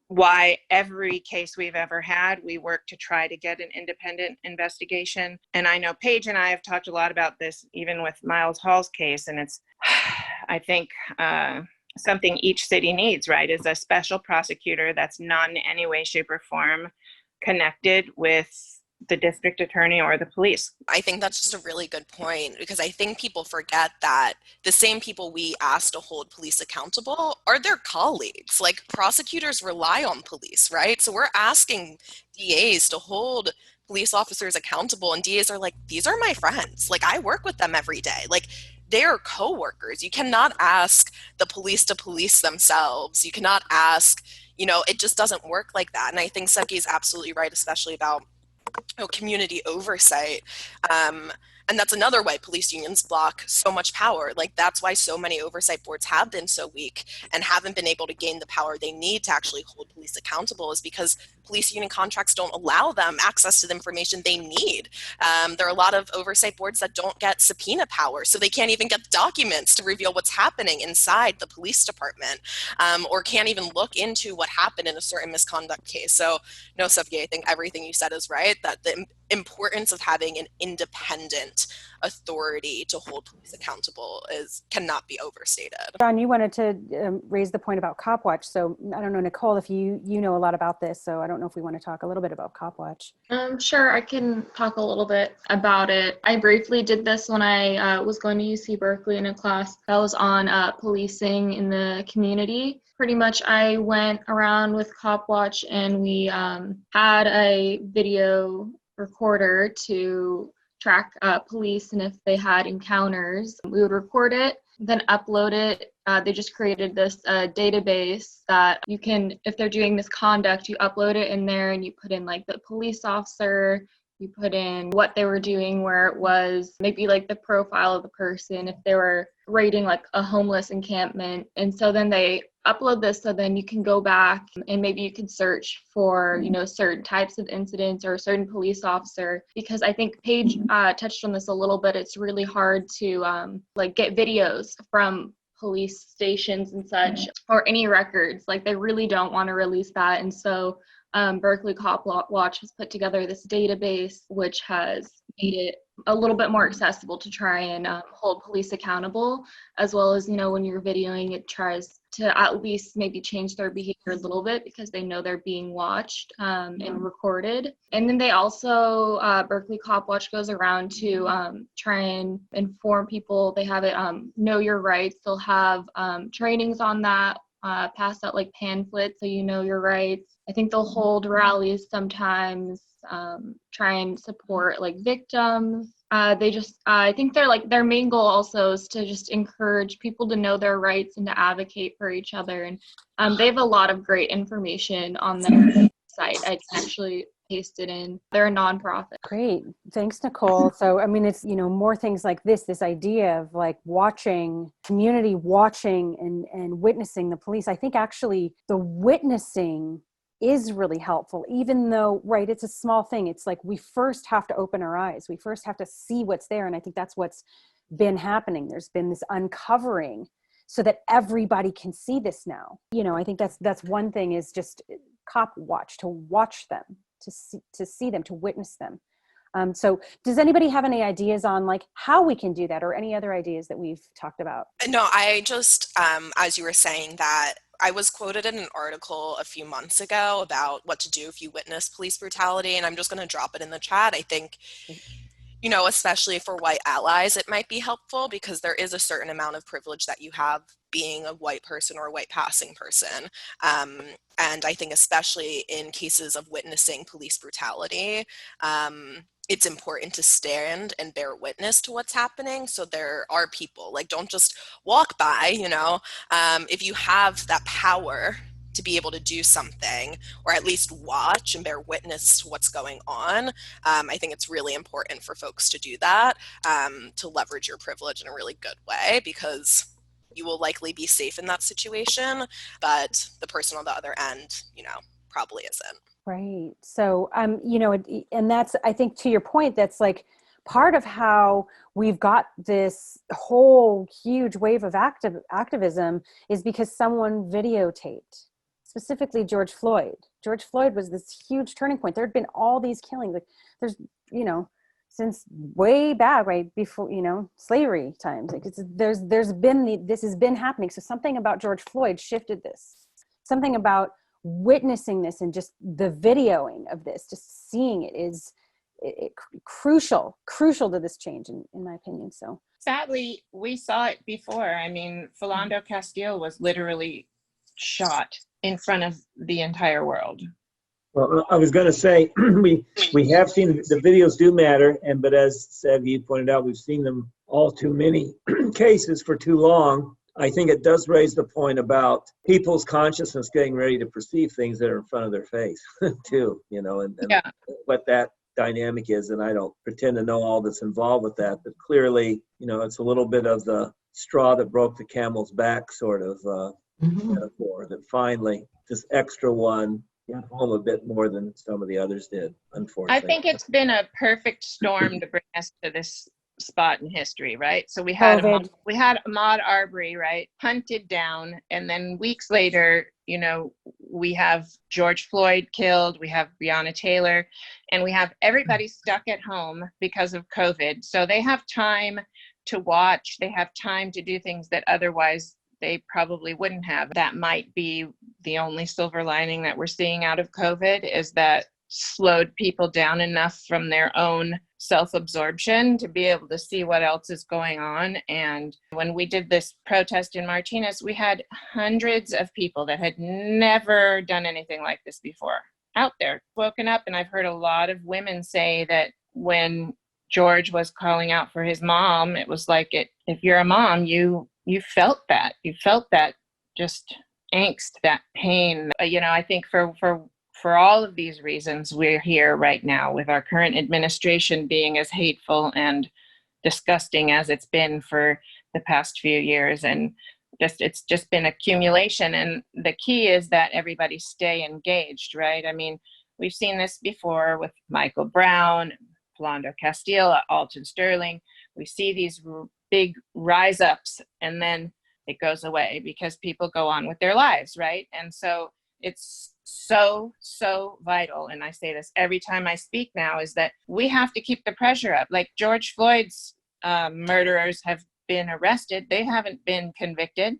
why every case we've ever had, we work to try to get an independent investigation. And I know Paige and I have talked a lot about this, even with Miles Hall's case. And it's, I think, something each city needs, right, is a special prosecutor that's not in any way, shape, or form connected with the district attorney or the police. I think that's just a really good point, because I think people forget that the same people we ask to hold police accountable are their colleagues. Like prosecutors rely on police, right? So we're asking DAs to hold police officers accountable, and DAs are like, these are my friends. Like I work with them every day. Like they're co-workers. You cannot ask the police to police themselves. You cannot ask, you know, it just doesn't work like that. And I think Sevgi is absolutely right, especially about community oversight. And that's another way police unions block so much power. Like that's why so many oversight boards have been so weak and haven't been able to gain the power they need to actually hold police accountable, is because police union contracts don't allow them access to the information they need. There are a lot of oversight boards that don't get subpoena power, so they can't even get documents to reveal what's happening inside the police department, or can't even look into what happened in a certain misconduct case. So no, Sevgi, I think everything you said is right, that the importance of having an independent authority to hold police accountable cannot be overstated. John, you wanted to raise the point about Cop Watch. So I don't know, Nicole, if you you know a lot about this, so I don't know if we want to talk a little bit about Cop Watch. Sure, I can talk a little bit about it. I briefly did this when I was going to UC Berkeley in a class that was on policing in the community. Pretty much I went around with Cop Watch and we had a video recorder to track police, and if they had encounters, we would record it, then upload it. They just created this database that you can, if they're doing misconduct, you upload it in there and you put in like the police officer, you put in what they were doing, where it was, maybe like the profile of the person, if they were raiding like a homeless encampment. And so then they upload this, so then you can go back and maybe you can search for, you know, certain types of incidents or a certain police officer, because I think Paige touched on this a little bit. It's really hard to like get videos from police stations and such, or any records. Like they really don't want to release that. And so Berkeley Cop Watch has put together this database which has made it a little bit more accessible to try and hold police accountable, as well as, you know, when you're videoing, it tries to at least maybe change their behavior a little bit because they know they're being watched and recorded. And then they also, Berkeley Cop Watch goes around to try and inform people. They have it, Know Your Rights. They'll have trainings on that, pass out like pamphlets so you know your rights. I think they'll hold rallies sometimes, try and support like victims. They just, I think their main goal also is to just encourage people to know their rights and to advocate for each other. And they have a lot of great information on their site. I can actually paste it in. They're a nonprofit. Great. Thanks, Nicole. So, I mean, it's, you know, more things like this idea of like watching, community watching and witnessing the police. I think actually the witnessing is really helpful, even though, right, it's a small thing. It's like we first have to open our eyes. We first have to see what's there. And I think that's what's been happening. There's been this uncovering so that everybody can see this now. You know, I think that's one thing, is just Cop Watch, to watch them, to see them, to witness them. So does anybody have any ideas on like how we can do that, or any other ideas that we've talked about? No, I just, as you were saying that, I was quoted in an article a few months ago about what to do if you witness police brutality, and I'm just going to drop it in the chat. I think, you know, especially for white allies, it might be helpful because there is a certain amount of privilege that you have being a white person or a white passing person. And I think especially in cases of witnessing police brutality, it's important to stand and bear witness to what's happening. So there are people, like, don't just walk by, you know, if you have that power to be able to do something, or at least watch and bear witness to what's going on. I think it's really important for folks to do that, to leverage your privilege in a really good way, because you will likely be safe in that situation, but the person on the other end, you know, probably isn't. Right. So, you know, and that's, I think to your point, that's like part of how we've got this whole huge wave of activism is because someone videotaped, specifically George Floyd. George Floyd was this huge turning point. There had been all these killings, like there's, you know, since way back, right before, you know, slavery times. Like there's been this has been happening. So something about George Floyd shifted this. Something about witnessing this and just the videoing of this, just seeing it is crucial to this change, in my opinion. So sadly, we saw it before. I mean, Philando Castile was literally shot in front of the entire world. Well, I was going to say, we have seen the videos do matter, but as Savvy pointed out, we've seen them all too many cases for too long. I think it does raise the point about people's consciousness getting ready to perceive things that are in front of their face too, you know, and what that dynamic is. And I don't pretend to know all that's involved with that, but clearly, you know, it's a little bit of the straw that broke the camel's back sort of metaphor, that finally this extra one got home a bit more than some of the others did, unfortunately. I think it's been a perfect storm to bring us to this spot in history, right? So we had Ahmaud Arbery, right, hunted down, and then weeks later, you know, we have George Floyd killed, we have Breonna Taylor, and we have everybody stuck at home because of COVID. So they have time to watch, they have time to do things that otherwise they probably wouldn't have. That might be the only silver lining that we're seeing out of COVID is that slowed people down enough from their own self-absorption to be able to see what else is going on. And when we did this protest in Martinez, we had hundreds of people that had never done anything like this before out there, woken up. And I've heard a lot of women say that when George was calling out for his mom, it was like, if you're a mom, you felt that. You felt that just angst, that pain. I think for all of these reasons, we're here right now with our current administration being as hateful and disgusting as it's been for the past few years. And it's just been accumulation. And the key is that everybody stay engaged, right? I mean, we've seen this before with Michael Brown, Philando Castile, Alton Sterling. We see these big rise ups and then it goes away because people go on with their lives, right? And so it's so vital, and I say this every time I speak now, is that we have to keep the pressure up. Like George Floyd's murderers have been arrested. They haven't been convicted.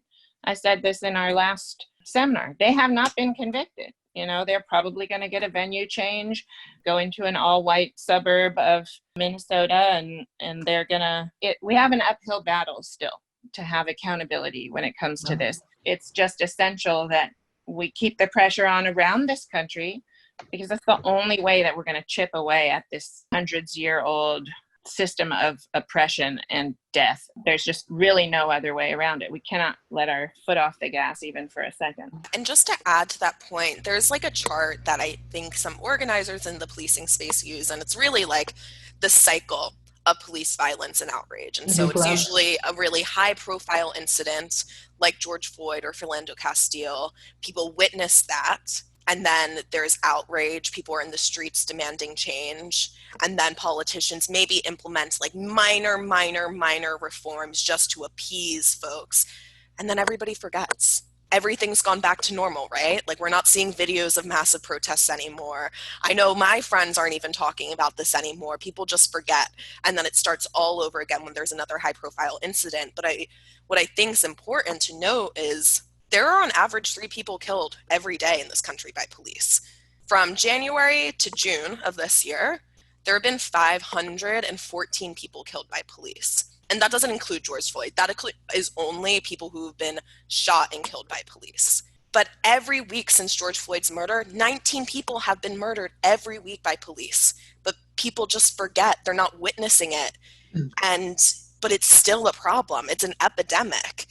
I said this in our last seminar. They have not been convicted. They're probably going to get a venue change, go into an all-white suburb of Minnesota, and they're going to... We have an uphill battle still to have accountability when it comes to this. It's just essential that we keep the pressure on around this country, because that's the only way that we're going to chip away at this hundreds-year-old system of oppression and death. There's just really no other way around it. We cannot let our foot off the gas even for a second. And just to add to that point, there's like a chart that I think some organizers in the policing space use, and it's really like the cycle of police violence and outrage. And so it's usually a really high profile incident like George Floyd or Philando Castile. People witness that, and then there's outrage. People are in the streets demanding change. And then politicians maybe implement like minor reforms just to appease folks. And then everybody forgets. Everything's gone back to normal, right? Like, we're not seeing videos of massive protests anymore. I know my friends aren't even talking about this anymore. People just forget. And then it starts all over again when there's another high profile incident. But what I think is important to note is there are on average 3 people killed every day in this country by police. From January to June of this year, there have been 514 people killed by police. And that doesn't include George Floyd. That is only people who have been shot and killed by police. But every week since George Floyd's murder, 19 people have been murdered every week by police. But people just forget. They're not witnessing it. But it's still a problem. It's an epidemic.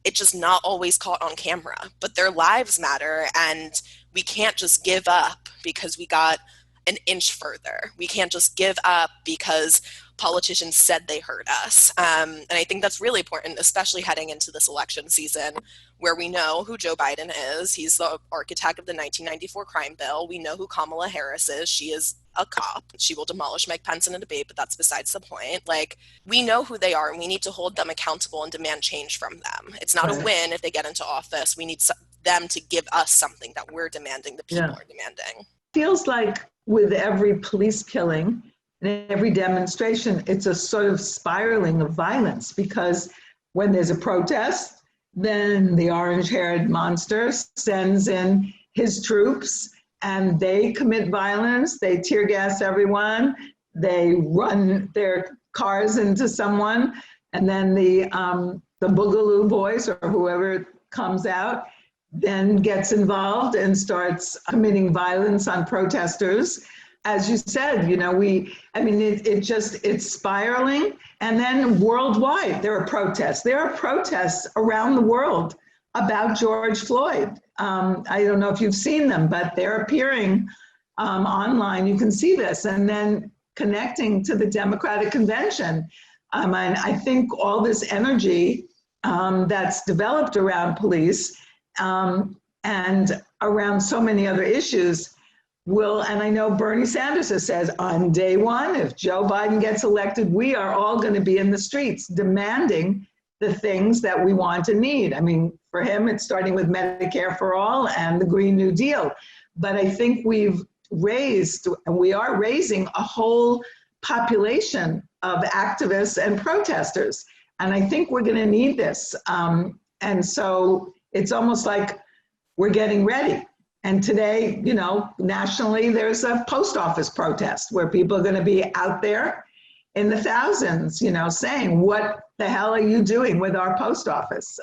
It's just not always caught on camera. But their lives matter, and we can't just give up because we got an inch further. We can't just give up because politicians said they heard us. And I think that's really important, especially heading into this election season where we know who Joe Biden is. He's the architect of the 1994 crime bill. We know who Kamala Harris is. She is a cop. She will demolish Mcpherson in a debate, but that's besides the point. Like, we know who they are, and we need to hold them accountable and demand change from them. It's not a win if they get into office. We need them to give us something that we're demanding, the people are demanding. Feels like with every police killing and every demonstration, it's a sort of spiraling of violence, because when there's a protest, then the orange-haired monster sends in his troops and they commit violence. They tear gas everyone. They run their cars into someone, and then the Boogaloo Boys or whoever comes out then gets involved and starts committing violence on protesters. As you said, it's spiraling. And then worldwide, there are protests. There are protests around the world about George Floyd. I don't know if you've seen them, but they're appearing online. You can see this. And then connecting to the Democratic Convention. And I think all this energy that's developed around police and around so many other issues and I know Bernie Sanders has said on day one, if Joe Biden gets elected, we are all going to be in the streets demanding the things that we want and need. I mean, for him, it's starting with Medicare for all and the Green New Deal. But I think we are raising a whole population of activists and protesters. And I think we're going to need this. And so it's almost like we're getting ready. And today, you know, nationally, there's a post office protest where people are going to be out there in the thousands, you know, saying, what the hell are you doing with our post office?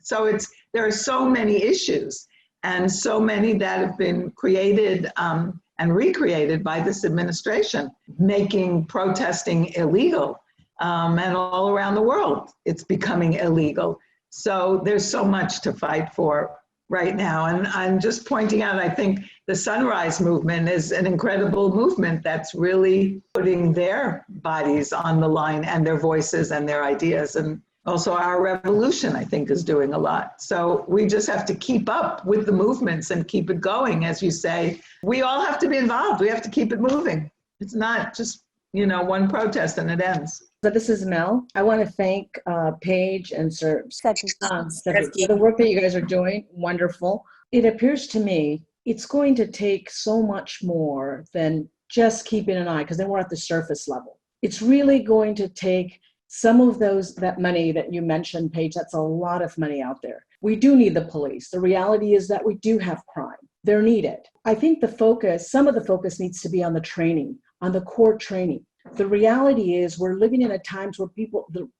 So there are so many issues and so many that have been created and recreated by this administration, making protesting illegal. And all around the world, it's becoming illegal. So there's so much to fight for right now. And I'm just pointing out, I think the Sunrise Movement is an incredible movement that's really putting their bodies on the line and their voices and their ideas. And also our revolution, I think, is doing a lot. So we just have to keep up with the movements and keep it going. As you say, we all have to be involved. We have to keep it moving. It's not just, you know, one protest and it ends. So this is Mel. I want to thank Paige and Sir for the work that you guys are doing. Wonderful. It appears to me it's going to take so much more than just keeping an eye, because then we're at the surface level. It's really going to take some of that money that you mentioned, Paige. That's a lot of money out there. We do need the police. The reality is that we do have crime. They're needed. I think some of the focus needs to be on the training, on the core training. The reality is we're living in a times where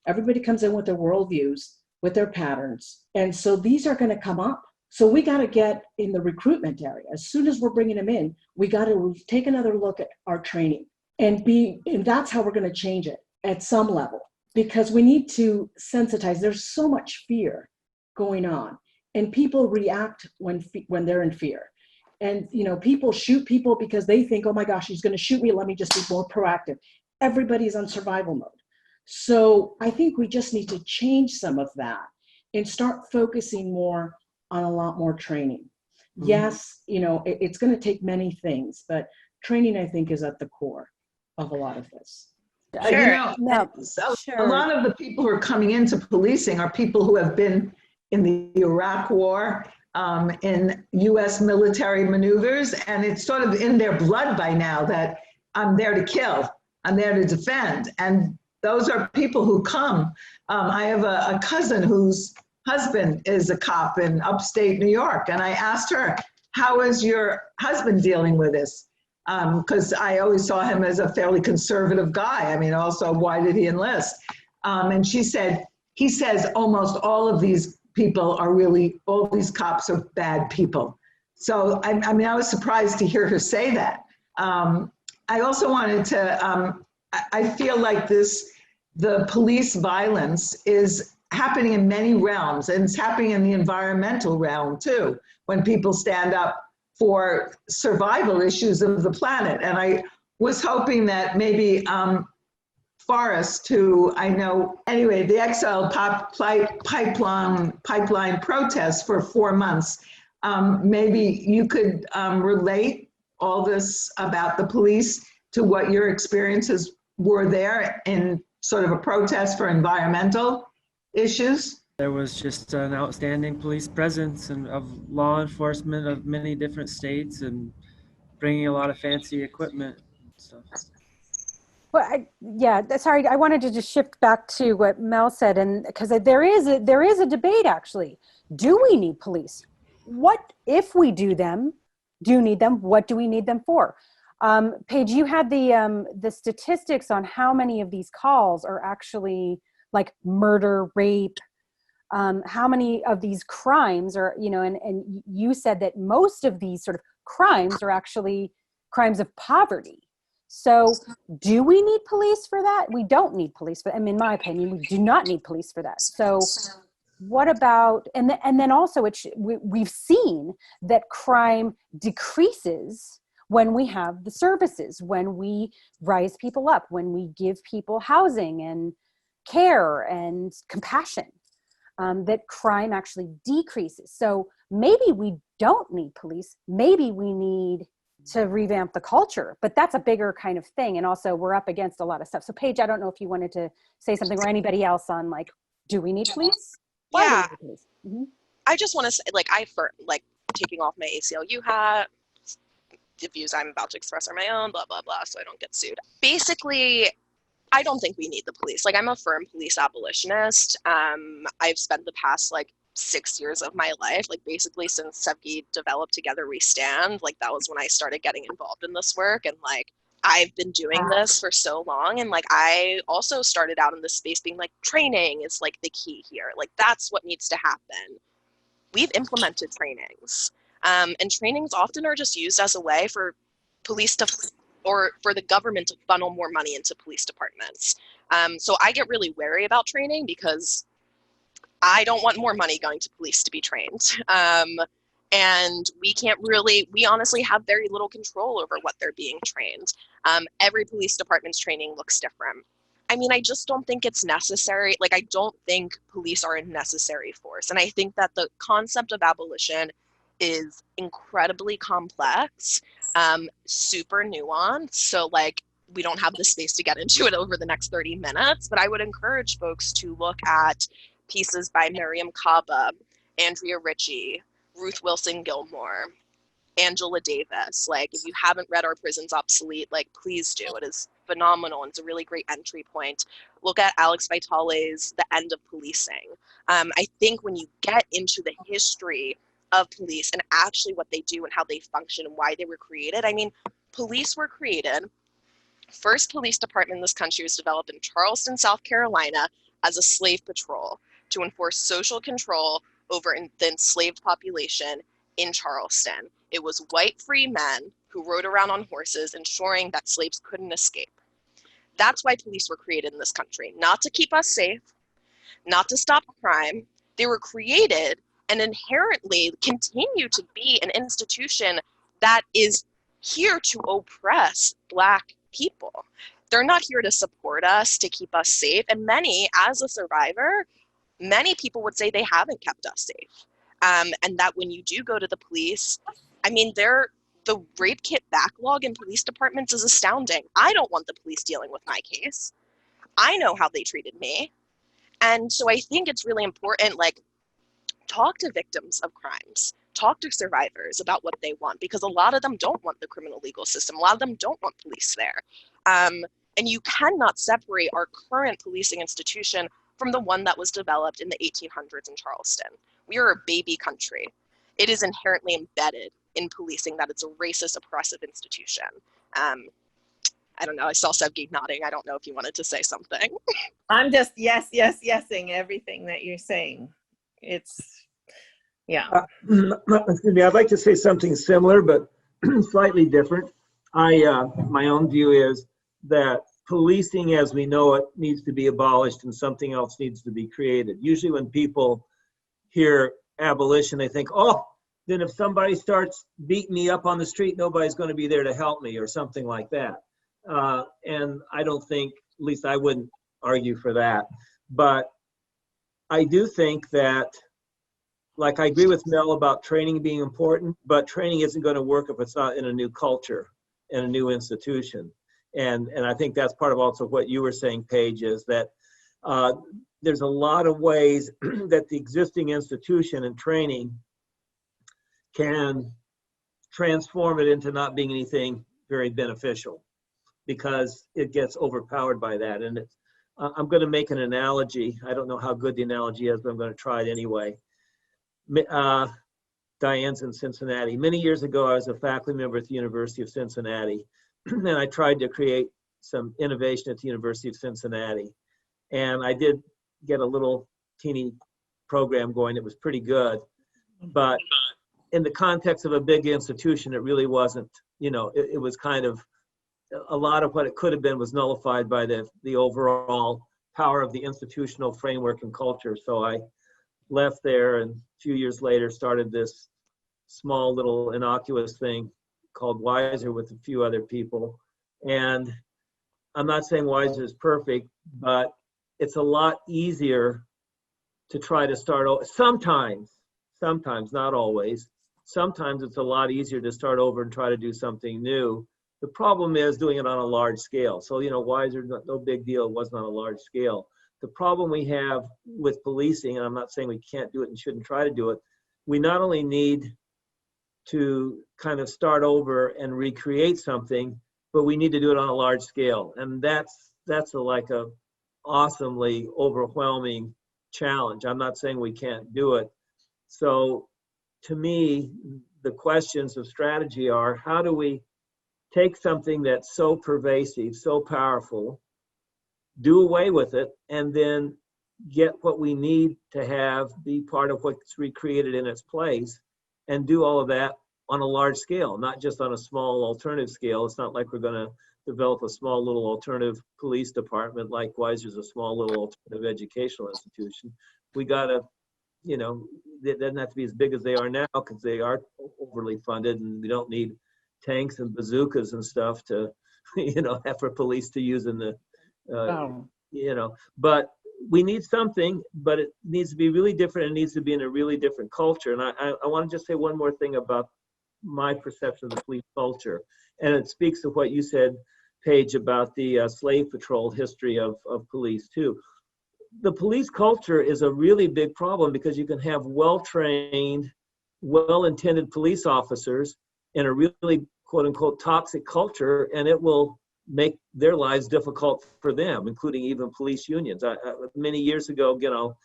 everybody comes in with their worldviews, with their patterns. And so these are going to come up. So we got to get in the recruitment area. As soon as we're bringing them in, we got to take another look at our training and that's how we're going to change it at some level, because we need to sensitize. There's so much fear going on and people react when they're in fear. And, you know, people shoot people because they think, oh my gosh, he's going to shoot me. Let me just be more proactive. Everybody's on survival mode. So I think we just need to change some of that and start focusing more on a lot more training. Mm-hmm. Yes, you know, it's going to take many things, but training, I think, is at the core of a lot of this. Sure. You know, a lot of the people who are coming into policing are people who have been in the Iraq War, in U.S. military maneuvers, and it's sort of in their blood by now that I'm there to kill, I'm there to defend. And those are people who come. I have a cousin whose husband is a cop in upstate New York, and I asked her, how is your husband dealing with this? Because I always saw him as a fairly conservative guy. I mean, also, why did he enlist? And she said, he says almost all of these people are really, all these cops are bad people. So, I mean, I was surprised to hear her say that. I also wanted to, I feel like the police violence is happening in many realms, and it's happening in the environmental realm too, when people stand up for survival issues of the planet. And I was hoping that maybe Forrest, who I know, anyway, the Exile pipeline protests for 4 months, maybe you could relate all this about the police to what your experiences were there in sort of a protest for environmental issues. There was just an outstanding police presence and of law enforcement of many different states and bringing a lot of fancy equipment and stuff. Well, sorry, I wanted to just shift back to what Mel said, and because there is a debate actually. Do we need police? What if we do need them? What do we need them for? Paige, you had the statistics on how many of these calls are actually like murder, rape, how many of these crimes are, you know, and you said that most of these sort of crimes are actually crimes of poverty. So do we need police for that? We don't need police for, in my opinion, we do not need police for that. So what about, and then also we've seen that crime decreases when we have the services, when we rise people up, when we give people housing and care and compassion, that crime actually decreases. So maybe we don't need police. Maybe we need to revamp the culture, but that's a bigger kind of thing. And also we're up against a lot of stuff. So Paige, I don't know if you wanted to say something, or anybody else, on like, do we need police? Why do we need police? Mm-hmm. I just want to say, taking off my ACLU hat, the views I'm about to express are my own, blah, blah, blah, so I don't get sued. Basically, I don't think we need the police. Like, I'm a firm police abolitionist. I've spent the past 6 years of my life, like basically since Sevgi developed Together We Stand, like that was when I started getting involved in this work. And like, I've been doing this for so long. And like, I also started out in this space being like, training is like the key here. Like, that's what needs to happen. We've implemented trainings. And trainings often are just used as a way for police to, or for the government to funnel more money into police departments. So I get really wary about training because I don't want more money going to police to be trained. And we honestly have very little control over what they're being trained. Every police department's training looks different. I mean, I just don't think it's necessary. Like, I don't think police are a necessary force. And I think that the concept of abolition is incredibly complex, super nuanced. So like, we don't have the space to get into it over the next 30 minutes, but I would encourage folks to look at pieces by Miriam Kaba, Andrea Ritchie, Ruth Wilson Gilmore, Angela Davis. Like, if you haven't read Our Prisons Obsolete, like, please do. It is phenomenal. It's a really great entry point. Look at Alex Vitale's The End of Policing. I think when you get into the history of police and actually what they do and how they function and why they were created, I mean, police were created. First police department in this country was developed in Charleston, South Carolina, as a slave patrol to enforce social control over the enslaved population in Charleston. It was white free men who rode around on horses, ensuring that slaves couldn't escape. That's why police were created in this country, not to keep us safe, not to stop crime. They were created and inherently continue to be an institution that is here to oppress Black people. They're not here to support us, to keep us safe. And many, as a survivor, many people would say they haven't kept us safe. And that when you do go to the police, I mean, the rape kit backlog in police departments is astounding. I don't want the police dealing with my case. I know how they treated me. And so I think it's really important, like, talk to victims of crimes, talk to survivors about what they want, because a lot of them don't want the criminal legal system. A lot of them don't want police there. And you cannot separate our current policing institution from the one that was developed in the 1800s in Charleston. We are a baby country. It is inherently embedded in policing that it's a racist, oppressive institution. I don't know, I saw Sevgi nodding. I don't know if you wanted to say something. I'm just yesing everything that you're saying. It's, yeah. Excuse me, I'd like to say something similar, but slightly different. My own view is that policing as we know it needs to be abolished and something else needs to be created. Usually when people hear abolition, they think, oh, then if somebody starts beating me up on the street, nobody's going to be there to help me or something like that. And I don't think, at least I wouldn't argue for that. But I do think that, like, I agree with Mel about training being important, but training isn't going to work if it's not in a new culture and a new institution. And I think that's part of also what you were saying, Paige, is that there's a lot of ways that the existing institution and training can transform it into not being anything very beneficial because it gets overpowered by that. And I'm going to make an analogy. I don't know how good the analogy is, but I'm going to try it anyway. Diane's in Cincinnati. Many years ago, I was a faculty member at the University of Cincinnati, and I tried to create some innovation at the University of Cincinnati. And I did get a little teeny program going. It was pretty good. But in the context of a big institution, it really wasn't, it was kind of, a lot of what it could have been was nullified by the overall power of the institutional framework and culture. So I left there and a few years later started this small little innocuous thing called Wiser with a few other people. And I'm not saying Wiser is perfect, but it's a lot easier to try to start over. Sometimes, not always. Sometimes it's a lot easier to start over and try to do something new. The problem is doing it on a large scale. So, Wiser, no big deal, it wasn't on a large scale. The problem we have with policing, and I'm not saying we can't do it and shouldn't try to do it, we not only need to kind of start over and recreate something, but we need to do it on a large scale. And that's like a awesomely overwhelming challenge. I'm not saying we can't do it, So to me, the questions of strategy are, how do we take something that's so pervasive, so powerful, do away with it, and then get what we need to have be part of what's recreated in its place, and do all of that on a large scale, not just on a small alternative scale. It's not like we're going to develop a small little alternative police department. Likewise, there's a small little alternative educational institution. We got to, you know, it doesn't have to be as big as they are now because they are overly funded, and we don't need tanks and bazookas and stuff to, you know, have for police to use in the, you know, but we need something, but it needs to be really different. It needs to be in a really different culture. And I want to just say one more thing about my perception of the police culture. And it speaks to what you said, Paige, about the slave patrol history of police too. The police culture is a really big problem because you can have well-trained, well-intended police officers in a really quote unquote toxic culture, and it will make their lives difficult for them, including even police unions. Many years ago, again, I'll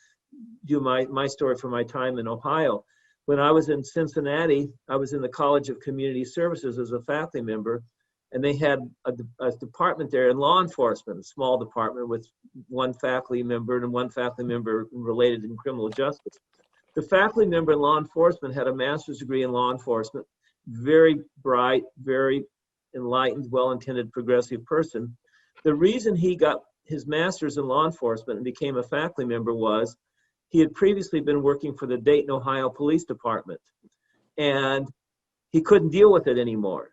do my story from my time in Ohio. When I was in Cincinnati, I was in the College of Community Services as a faculty member, and they had a department there in law enforcement, a small department with one faculty member and one faculty member related in criminal justice. The faculty member in law enforcement had a master's degree in law enforcement, very bright, very enlightened, well-intended, progressive person. The reason he got his master's in law enforcement and became a faculty member was he had previously been working for the Dayton, Ohio Police Department. And he couldn't deal with it anymore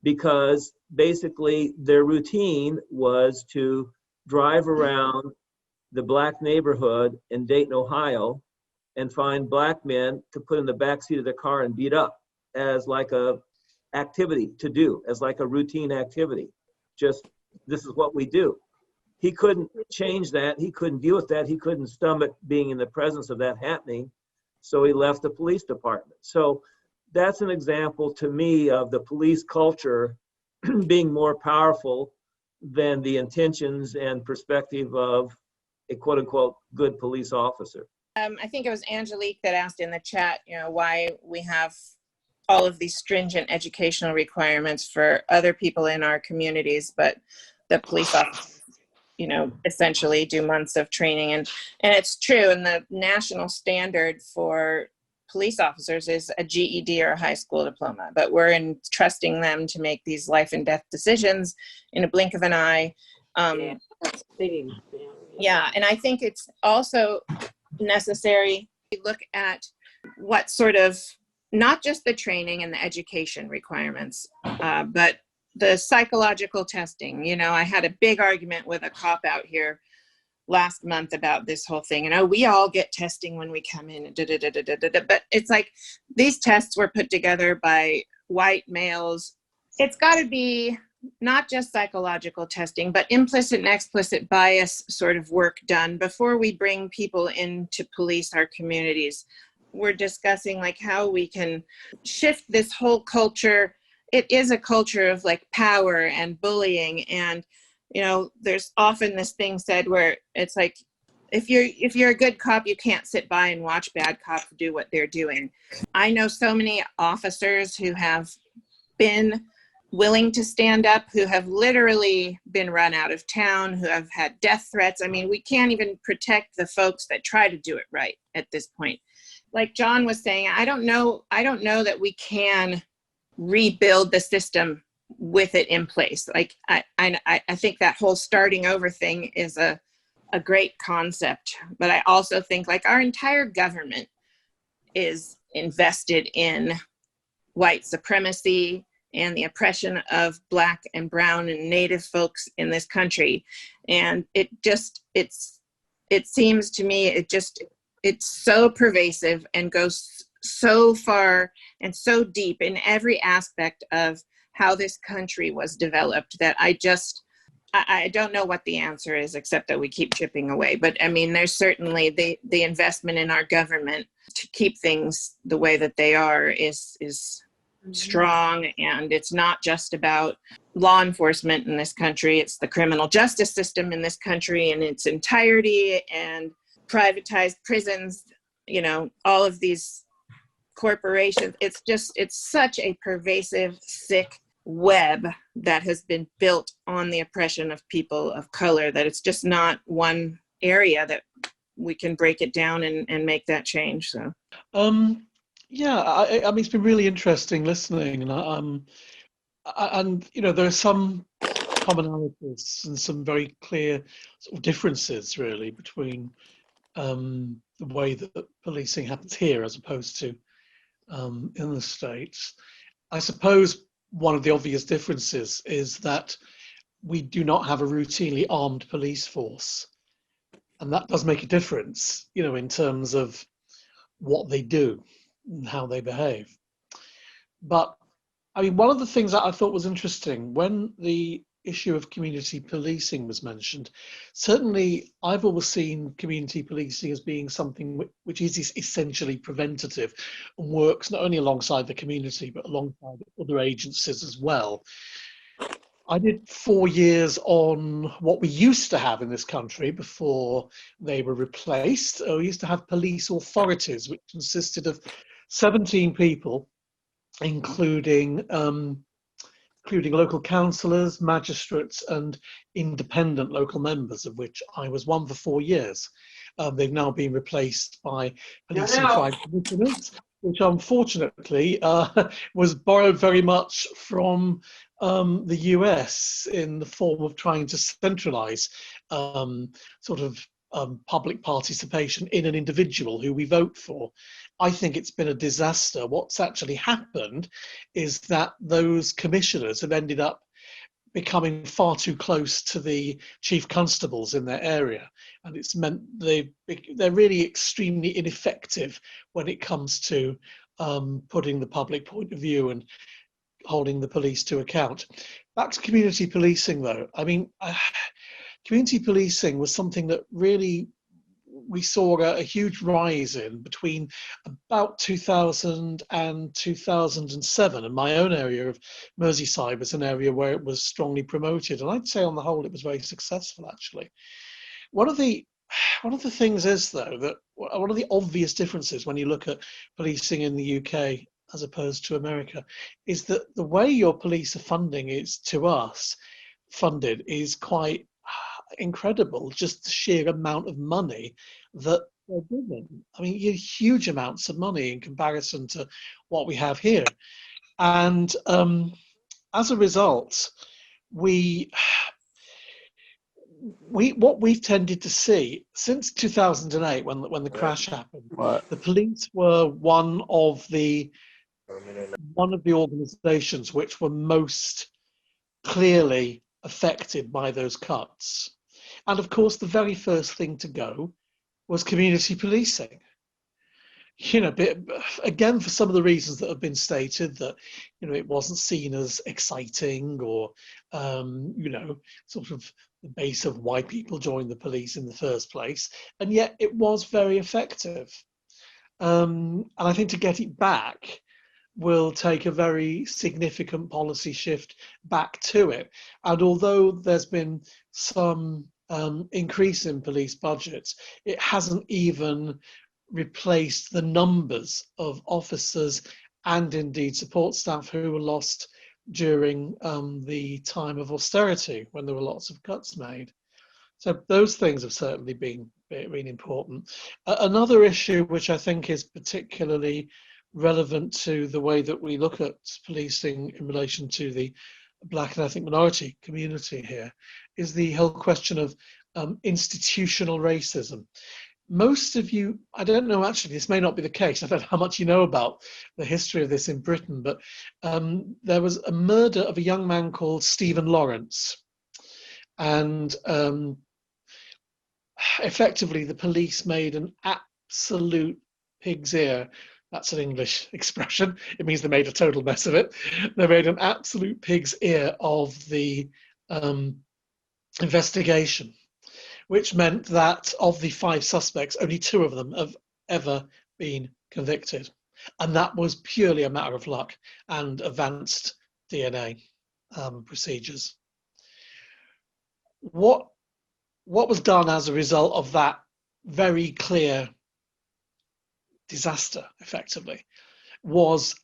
because basically their routine was to drive around the black neighborhood in Dayton, Ohio, and find black men to put in the backseat of the car and beat up as like a activity to do, as like a routine activity. Just, this is what we do. He couldn't change that. He couldn't deal with that. He couldn't stomach being in the presence of that happening. So he left the police department. So that's an example to me of the police culture being more powerful than the intentions and perspective of a quote unquote good police officer. I think it was Angelique that asked in the chat, you know, why we have all of these stringent educational requirements for other people in our communities, but the police officers, you know, essentially do months of training. And it's true. And the national standard for police officers is a GED or a high school diploma, but we're entrusting them to make these life and death decisions in a blink of an eye. Yeah, and I think it's also necessary to look at what sort of, not just the training and the education requirements, but the psychological testing. You know, I had a big argument with a cop out here last month about this whole thing. You know, we all get testing when we come in, but it's like these tests were put together by white males. It's got to be not just psychological testing, but implicit and explicit bias sort of work done before we bring people in to police our communities. We're discussing like how we can shift this whole culture. It is a culture of like power and bullying. And, you know, there's often this thing said where it's like, if you're a good cop, you can't sit by and watch bad cops do what they're doing. I know so many officers who have been willing to stand up, who have literally been run out of town, who have had death threats. I mean, we can't even protect the folks that try to do it right at this point. Like John was saying, I don't know that we can rebuild the system with it in place. Like I think that whole starting over thing is a great concept, but I also think like our entire government is invested in white supremacy and the oppression of Black and brown and Native folks in this country. And it seems to me, it's so pervasive and goes so far and so deep in every aspect of how this country was developed that I don't know what the answer is, except that we keep chipping away. But I mean, there's certainly the investment in our government to keep things the way that they are is strong. And it's not just about law enforcement in this country. It's the criminal justice system in this country in its entirety, and privatized prisons, you know, all of these corporations. It's such a pervasive, sick web that has been built on the oppression of people of color that it's just not one area that we can break it down and make that change. So yeah, I mean, it's been really interesting listening, and you know, there are some commonalities and some very clear sort of differences really between the way that policing happens here as opposed to in the States. I suppose one of the obvious differences is that we do not have a routinely armed police force. And that does make a difference, you know, in terms of what they do and how they behave. But I mean, one of the things that I thought was interesting when the issue of community policing was mentioned, certainly I've always seen community policing as being something which is essentially preventative and works not only alongside the community, but alongside other agencies as well. I did 4 years on what we used to have in this country before they were replaced. We used to have police authorities, which consisted of 17 people, including local councillors, magistrates, and independent local members, of which I was one for 4 years. They've now been replaced by police and crime commissioners, which unfortunately was borrowed very much from the US in the form of trying to centralize public participation in an individual who we vote for. I think it's been a disaster. What's actually happened is that those commissioners have ended up becoming far too close to the chief constables in their area, and it's meant they're really extremely ineffective when it comes to putting the public point of view and holding the police to account. Back to community policing, though. I mean, community policing was something that really we saw a huge rise in between about 2000 and 2007. And my own area of Merseyside was an area where it was strongly promoted. And I'd say on the whole, it was very successful, actually. One of the things is, though, that one of the obvious differences when you look at policing in the UK as opposed to America is that the way your police are funded is quite incredible, just the sheer amount of money that they're given. I mean, huge amounts of money in comparison to what we have here. And as a result, what we've tended to see since 2008, when the crash happened, the police were one of the organizations which were most clearly affected by those cuts. And of course, the very first thing to go was community policing. You know, again, for some of the reasons that have been stated, that, you know, it wasn't seen as exciting or, you know, sort of the base of why people joined the police in the first place. And yet it was very effective. And I think to get it back will take a very significant policy shift back to it. And although there's been some increase in police budgets, it hasn't even replaced the numbers of officers and indeed support staff who were lost during the time of austerity when there were lots of cuts made. So those things have certainly been really important. Another issue which I think is particularly relevant to the way that we look at policing in relation to the Black and ethnic minority community here is the whole question of institutional racism. Most of you, I don't know, actually, this may not be the case. I don't know how much you know about the history of this in Britain, but there was a murder of a young man called Stephen Lawrence. And effectively, the police made an absolute pig's ear. That's an English expression. It means they made a total mess of it. They made an absolute pig's ear of the investigation, which meant that of the 5 suspects, only 2 of them have ever been convicted. And that was purely a matter of luck and advanced DNA procedures. What was done as a result of that very clear disaster, effectively, was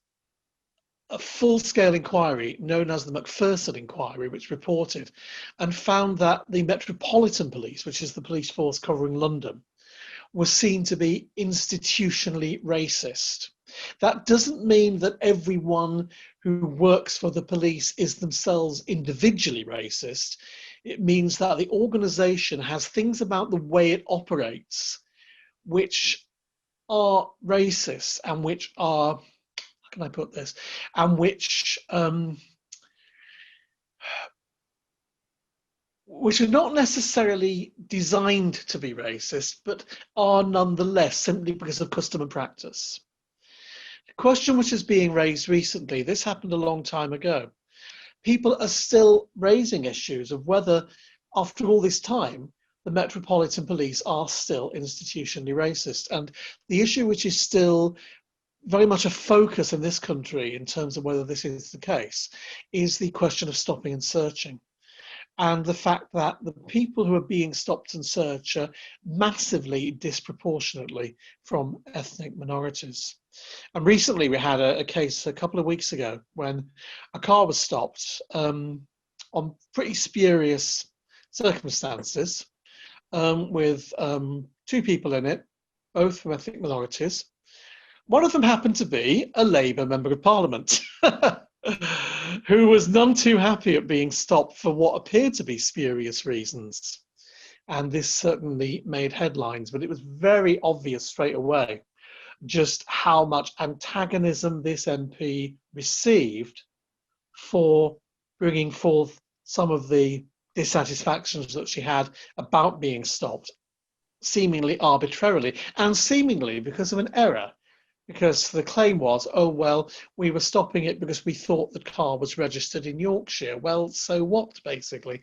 a full-scale inquiry known as the Mcpherson Inquiry, which reported and found that the Metropolitan Police, which is the police force covering London, was seen to be institutionally racist. That doesn't mean that everyone who works for the police is themselves individually racist. It means that the organization has things about the way it operates which are racist and which are, how can I put this, and which are not necessarily designed to be racist, but are nonetheless simply because of custom and practice. The question which is being raised recently, this happened a long time ago. People are still raising issues of whether, after all this time, the Metropolitan Police are still institutionally racist. And the issue which is still very much a focus in this country in terms of whether this is the case is the question of stopping and searching. And the fact that the people who are being stopped and searched are massively disproportionately from ethnic minorities. And recently we had a case a couple of weeks ago when a car was stopped on pretty spurious circumstances with two people in it, both from ethnic minorities. One of them happened to be a Labour Member of Parliament who was none too happy at being stopped for what appeared to be spurious reasons. And this certainly made headlines, but it was very obvious straight away just how much antagonism this MP received for bringing forth some of the dissatisfactions that she had about being stopped, seemingly arbitrarily, and seemingly because of an error. Because the claim was, oh, well, we were stopping it because we thought the car was registered in Yorkshire. Well, so what, basically?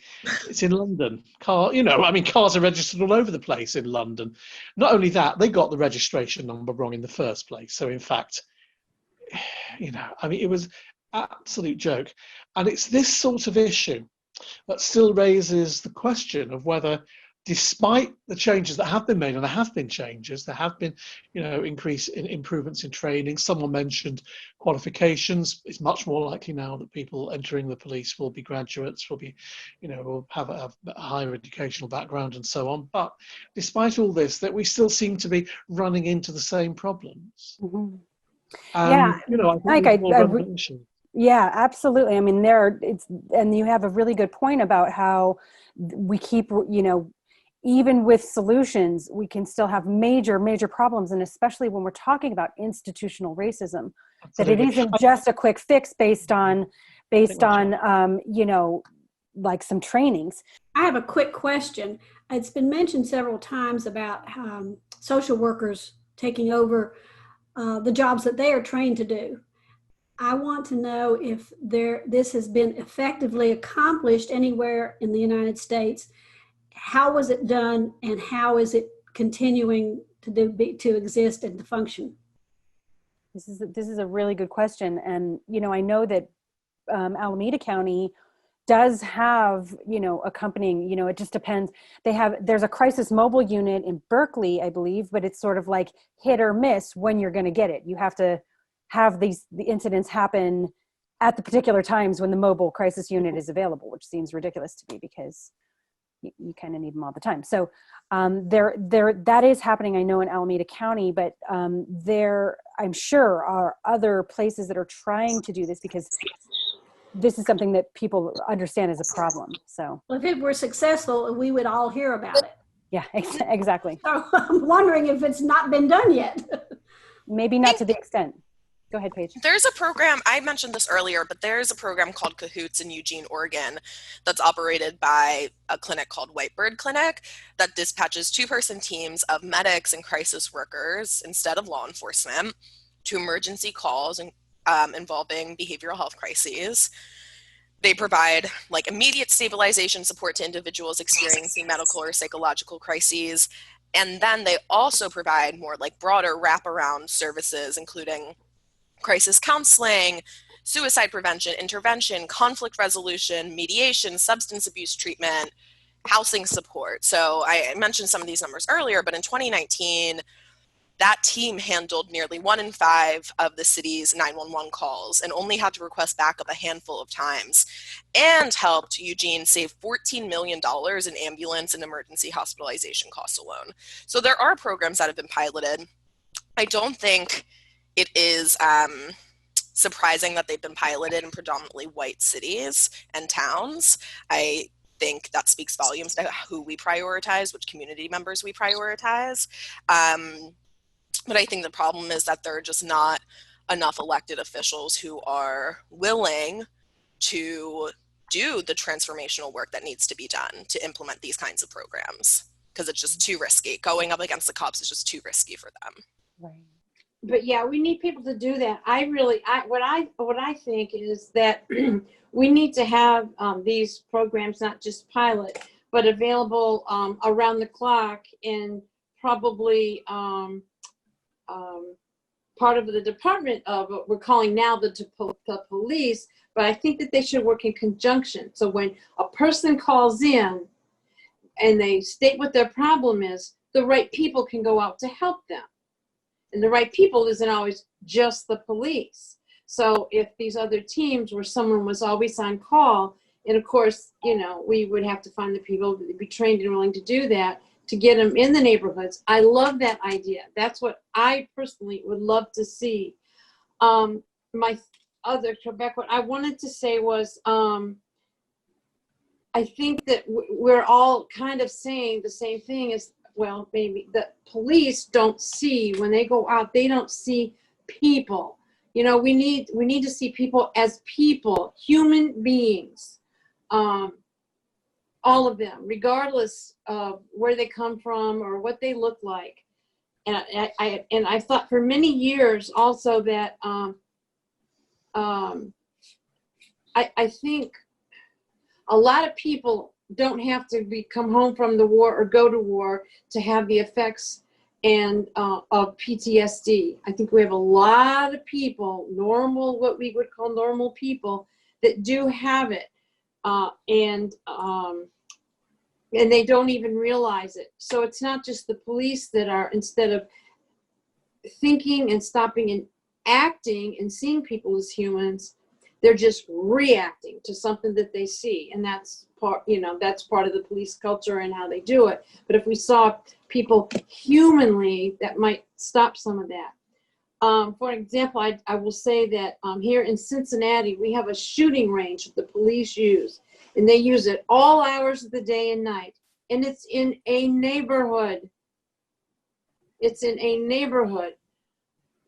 It's in London. Cars are registered all over the place in London. Not only that, they got the registration number wrong in the first place. So, in fact, it was an absolute joke. And it's this sort of issue that still raises the question of whether, despite the changes that have been made, and there have been changes, there have been, improvements in training. Someone mentioned qualifications. It's much more likely now that people entering the police will be graduates, will have a higher educational background and so on. But despite all this, that we still seem to be running into the same problems. Mm-hmm. Yeah, absolutely. I mean, and you have a really good point about how we keep, even with solutions, we can still have major, major problems. And especially when we're talking about institutional racism, that it isn't just a quick fix based on like some trainings. I have a quick question. It's been mentioned several times about social workers taking over the jobs that they are trained to do. I want to know if this has been effectively accomplished anywhere in the United States. How was it done, and how is it continuing to exist and to function? This is a really good question, and I know that Alameda County does have accompanying. It just depends. There's a crisis mobile unit in Berkeley, I believe, but it's sort of like hit or miss when you're going to get it. You have to have the incidents happen at the particular times when the mobile crisis unit is available, which seems ridiculous to me because you kind of need them all the time. So that is happening, I know, in Alameda County, but there, I'm sure, are other places that are trying to do this because this is something that people understand as a problem. So well, if it were successful, we would all hear about it. Yeah, exactly. So I'm wondering if it's not been done yet. Maybe not to the extent. Go ahead, Paige. There's a program, I mentioned this earlier, but there's a program called Cahoots in Eugene, Oregon, that's operated by a clinic called Whitebird Clinic that dispatches two-person teams of medics and crisis workers instead of law enforcement to emergency calls involving behavioral health crises. They provide immediate stabilization support to individuals experiencing medical or psychological crises. And then they also provide more broader wraparound services, including crisis counseling, suicide prevention, intervention, conflict resolution, mediation, substance abuse treatment, housing support. So I mentioned some of these numbers earlier, but in 2019, that team handled nearly 1 in 5 of the city's 911 calls and only had to request backup a handful of times, and helped Eugene save $14 million in ambulance and emergency hospitalization costs alone. So there are programs that have been piloted. I don't think it is surprising that they've been piloted in predominantly white cities and towns. I think that speaks volumes to who we prioritize, which community members we prioritize. But I think the problem is that there are just not enough elected officials who are willing to do the transformational work that needs to be done to implement these kinds of programs, because it's just too risky. Going up against the cops is just too risky for them. Right. But yeah, we need people to do that. What I think is that we need to have these programs not just pilot, but available around the clock, and probably part of the department of what we're calling now the police. But I think that they should work in conjunction. So when a person calls in and they state what their problem is, the right people can go out to help them. And the right people isn't always just the police. So if these other teams where someone was always on call, and of course, you know, we would have to find the people who would be trained and willing to do that, to get them in the neighborhoods. I love that idea. That's what I personally would love to see. My other Quebec, what I wanted to say was, I think that we're all kind of saying the same thing as, well, maybe the police don't see, when they go out, they don't see people. You know, we need to see people as people, human beings, all of them, regardless of where they come from or what they look like. And I thought for many years also that I think a lot of people don't have to come home from the war or go to war to have the effects and of PTSD. I think we have a lot of people, normal, what we would call normal people, that do have it, and they don't even realize it. So it's not just the police that are, instead of thinking and stopping and acting and seeing people as humans, they're just reacting to something that they see. And that's part, you know, that's part of the police culture and how they do it. But if we saw people humanly, that might stop some of that. For example, I will say that here in Cincinnati, we have a shooting range that the police use, and they use it all hours of the day and night. And it's in a neighborhood. It's in a neighborhood.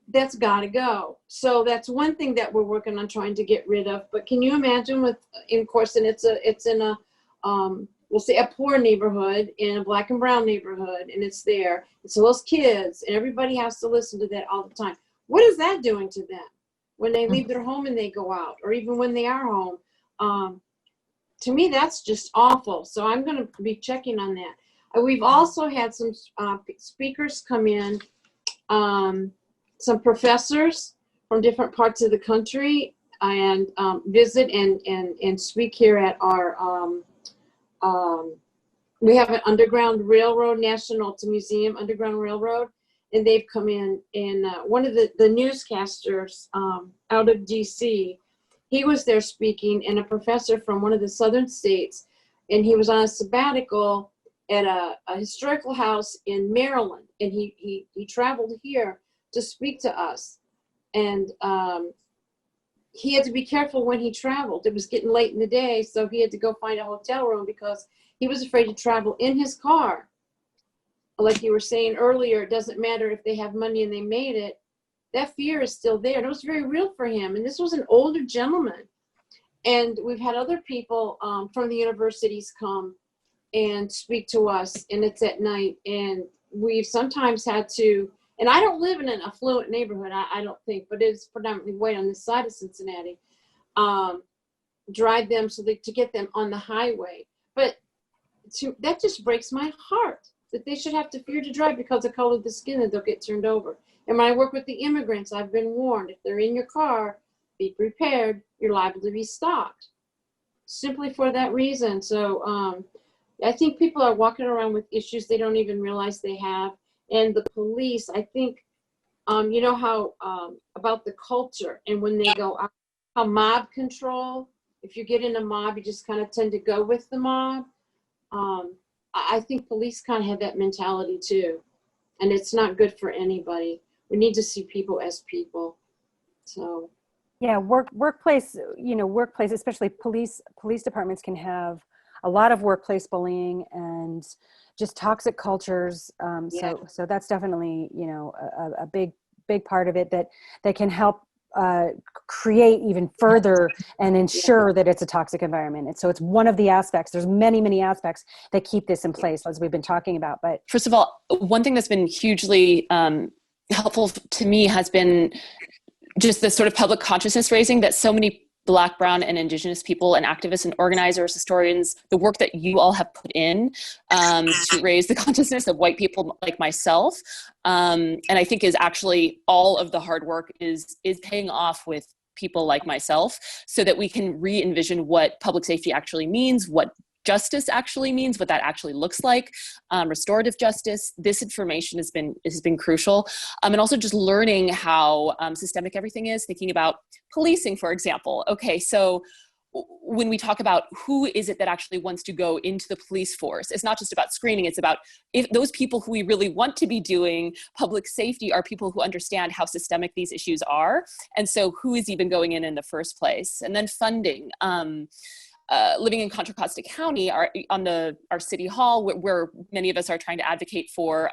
That's got to go. So that's one thing that we're working on trying to get rid of. But can you imagine with, of course, and it's in a, we'll say a poor neighborhood, in a black and brown neighborhood, and it's there. And so those kids, and everybody has to listen to that all the time. What is that doing to them when they leave their home and they go out, or even when they are home? To me, that's just awful. So I'm going to be checking on that. We've also had some speakers come in, some professors from different parts of the country, and visit and speak here at our, we have an underground railroad, national, it's a museum, underground railroad, and they've come in, and one of the newscasters out of DC, he was there speaking, and a professor from one of the southern states, and he was on a sabbatical at a historical house in Maryland, and he traveled here to speak to us. And he had to be careful when he traveled. It was getting late in the day, so he had to go find a hotel room because he was afraid to travel in his car. Like you were saying earlier, it doesn't matter if they have money and they made it. That fear is still there. And it was very real for him. And this was an older gentleman. And we've had other people from the universities come and speak to us, and it's at night. And we've sometimes had to, and I don't live in an affluent neighborhood, I don't think, but it's predominantly white on this side of Cincinnati, drive them to get them on the highway. But that just breaks my heart, that they should have to fear to drive because of the color of the skin, that they'll get turned over. And when I work with the immigrants, I've been warned, if they're in your car, be prepared, you're liable to be stopped. Simply for that reason. So I think people are walking around with issues they don't even realize they have. And the police, I think, you know how about the culture and when they go out, how mob control, if you get in a mob, you just kind of tend to go with the mob. I think police kind of have that mentality too. And it's not good for anybody. We need to see people as people. So. Yeah, workplace, especially police departments can have a lot of workplace bullying and just toxic cultures. So that's definitely, a big part of it that can help create even further and ensure that it's a toxic environment. And so it's one of the aspects. There's many aspects that keep this in place, as we've been talking about. But first of all, one thing that's been hugely helpful to me has been just the sort of public consciousness raising that so many Black, Brown, and Indigenous people and activists and organizers, historians, the work that you all have put in to raise the consciousness of white people like myself. And I think is actually all of the hard work is paying off with people like myself so that we can re-envision what public safety actually means, what justice actually means, what that actually looks like, restorative justice. This information has been crucial. And also just learning how systemic everything is, thinking about policing, for example. Okay, so when we talk about who is it that actually wants to go into the police force, it's not just about screening, it's about if those people who we really want to be doing public safety are people who understand how systemic these issues are. And so who is even going in the first place? And then funding. Living in Contra Costa County, our city hall, where many of us are trying to advocate for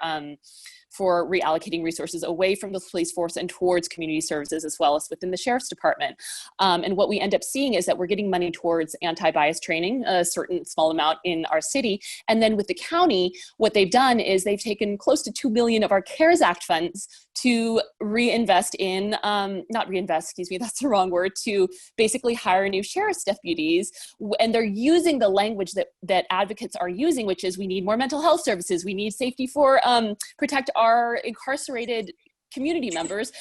reallocating resources away from the police force and towards community services as well as within the sheriff's department. And what we end up seeing is that we're getting money towards anti-bias training, a certain small amount in our city. And then with the county, what they've done is they've taken close to $2 billion of our CARES Act funds to reinvest in, not reinvest, excuse me, that's the wrong word, to basically hire new sheriff's deputies. And they're using the language that advocates are using, which is we need more mental health services, we need safety for protect our incarcerated community members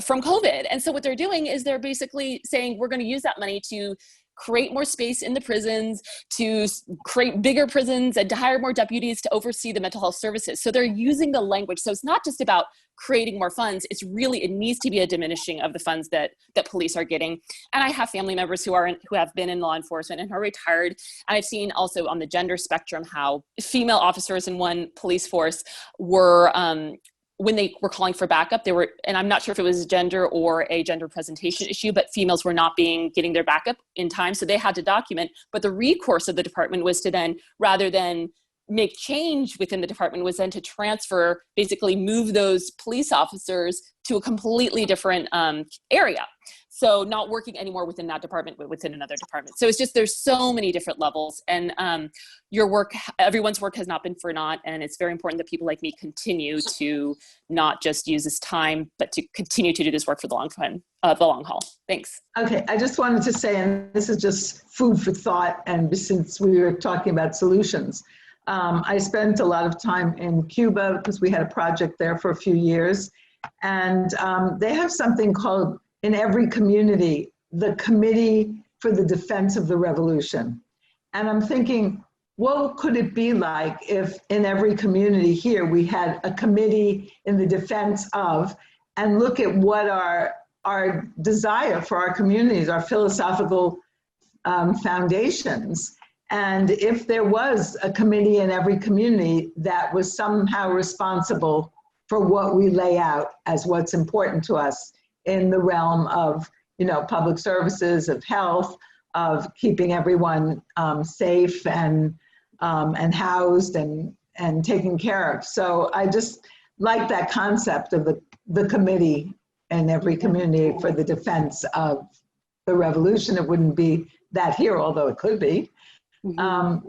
from COVID. And so what they're doing is they're basically saying, we're going to use that money to create more space in the prisons, to create bigger prisons, and to hire more deputies to oversee the mental health services. So they're using the language. So it's not just about creating more funds. It's really, it needs to be a diminishing of the funds that police are getting. And I have family members who have been in law enforcement and are retired. And I've seen also on the gender spectrum how female officers in one police force were, when they were calling for backup, and I'm not sure if it was gender or a gender presentation issue, but females were not getting their backup in time. So they had to document, but the recourse of the department was to then, rather than make change within the department, was then to transfer, basically move those police officers to a completely different area. So not working anymore within that department, but within another department. So it's just, there's so many different levels, and your work, everyone's work has not been for naught. And it's very important that people like me continue to not just use this time, but to continue to do this work for the long haul. Thanks. Okay, I just wanted to say, and this is just food for thought, and since we were talking about solutions, I spent a lot of time in Cuba because we had a project there for a few years. And they have something called, in every community, the Committee for the Defense of the Revolution. And I'm thinking, what could it be like if in every community here we had a committee in the defense of, and look at what our desire for our communities, our philosophical foundations. And if there was a committee in every community that was somehow responsible for what we lay out as what's important to us in the realm of, public services, of health, of keeping everyone safe and housed and taken care of. So I just like that concept of the committee in every community for the defense of the revolution. It wouldn't be that here, although it could be, and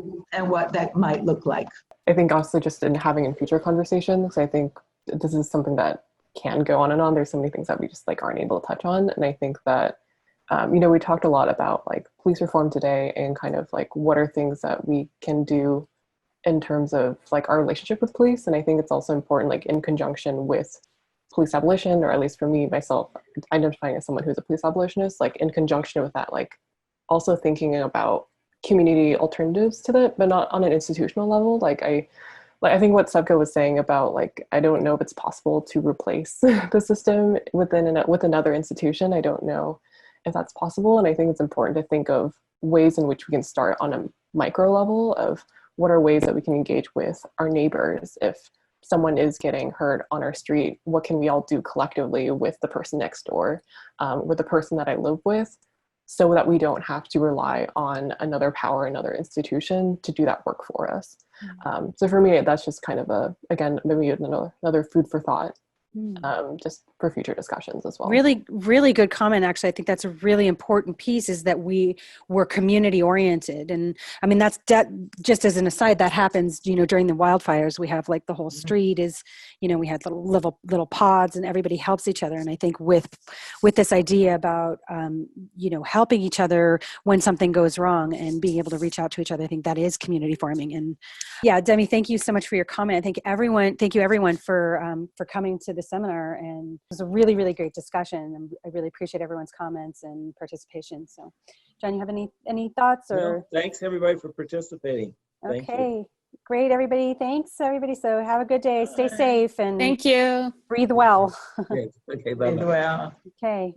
what that might look like. I think also just in having in future conversations, I think this is something that can go on and on. There's so many things that we just aren't able to touch on. And I think that, we talked a lot about police reform today and kind of what are things that we can do in terms of our relationship with police. And I think it's also important, in conjunction with police abolition, or at least for me, myself, identifying as someone who's a police abolitionist, in conjunction with that, also thinking about community alternatives to that, but not on an institutional level. I like I think what Sevka was saying about like, I don't know if it's possible to replace the system with another institution. I don't know if that's possible. And I think it's important to think of ways in which we can start on a micro level of what are ways that we can engage with our neighbors. If someone is getting hurt on our street, what can we all do collectively with the person next door, with the person that I live with, so that we don't have to rely on another power, another institution to do that work for us. So for me, that's just kind of again, maybe another food for thought. Just for future discussions as well. Really, really good comment. Actually, I think that's a really important piece, is that we're community oriented. And I mean, that's just as an aside, that happens, during the wildfires. We have like the whole street is, we had little pods and everybody helps each other. And I think with this idea about, helping each other when something goes wrong and being able to reach out to each other, I think that is community forming. And yeah, Demi, thank you so much for your comment. Thank you everyone for coming to the seminar, and it was a really, really great discussion, and I really appreciate everyone's comments and participation. So John, you have any thoughts? Or no, thanks everybody for participating. Okay, great everybody. Thanks everybody. So have a good day. Stay safe and thank you. Breathe well. Okay, bye. Well. Okay.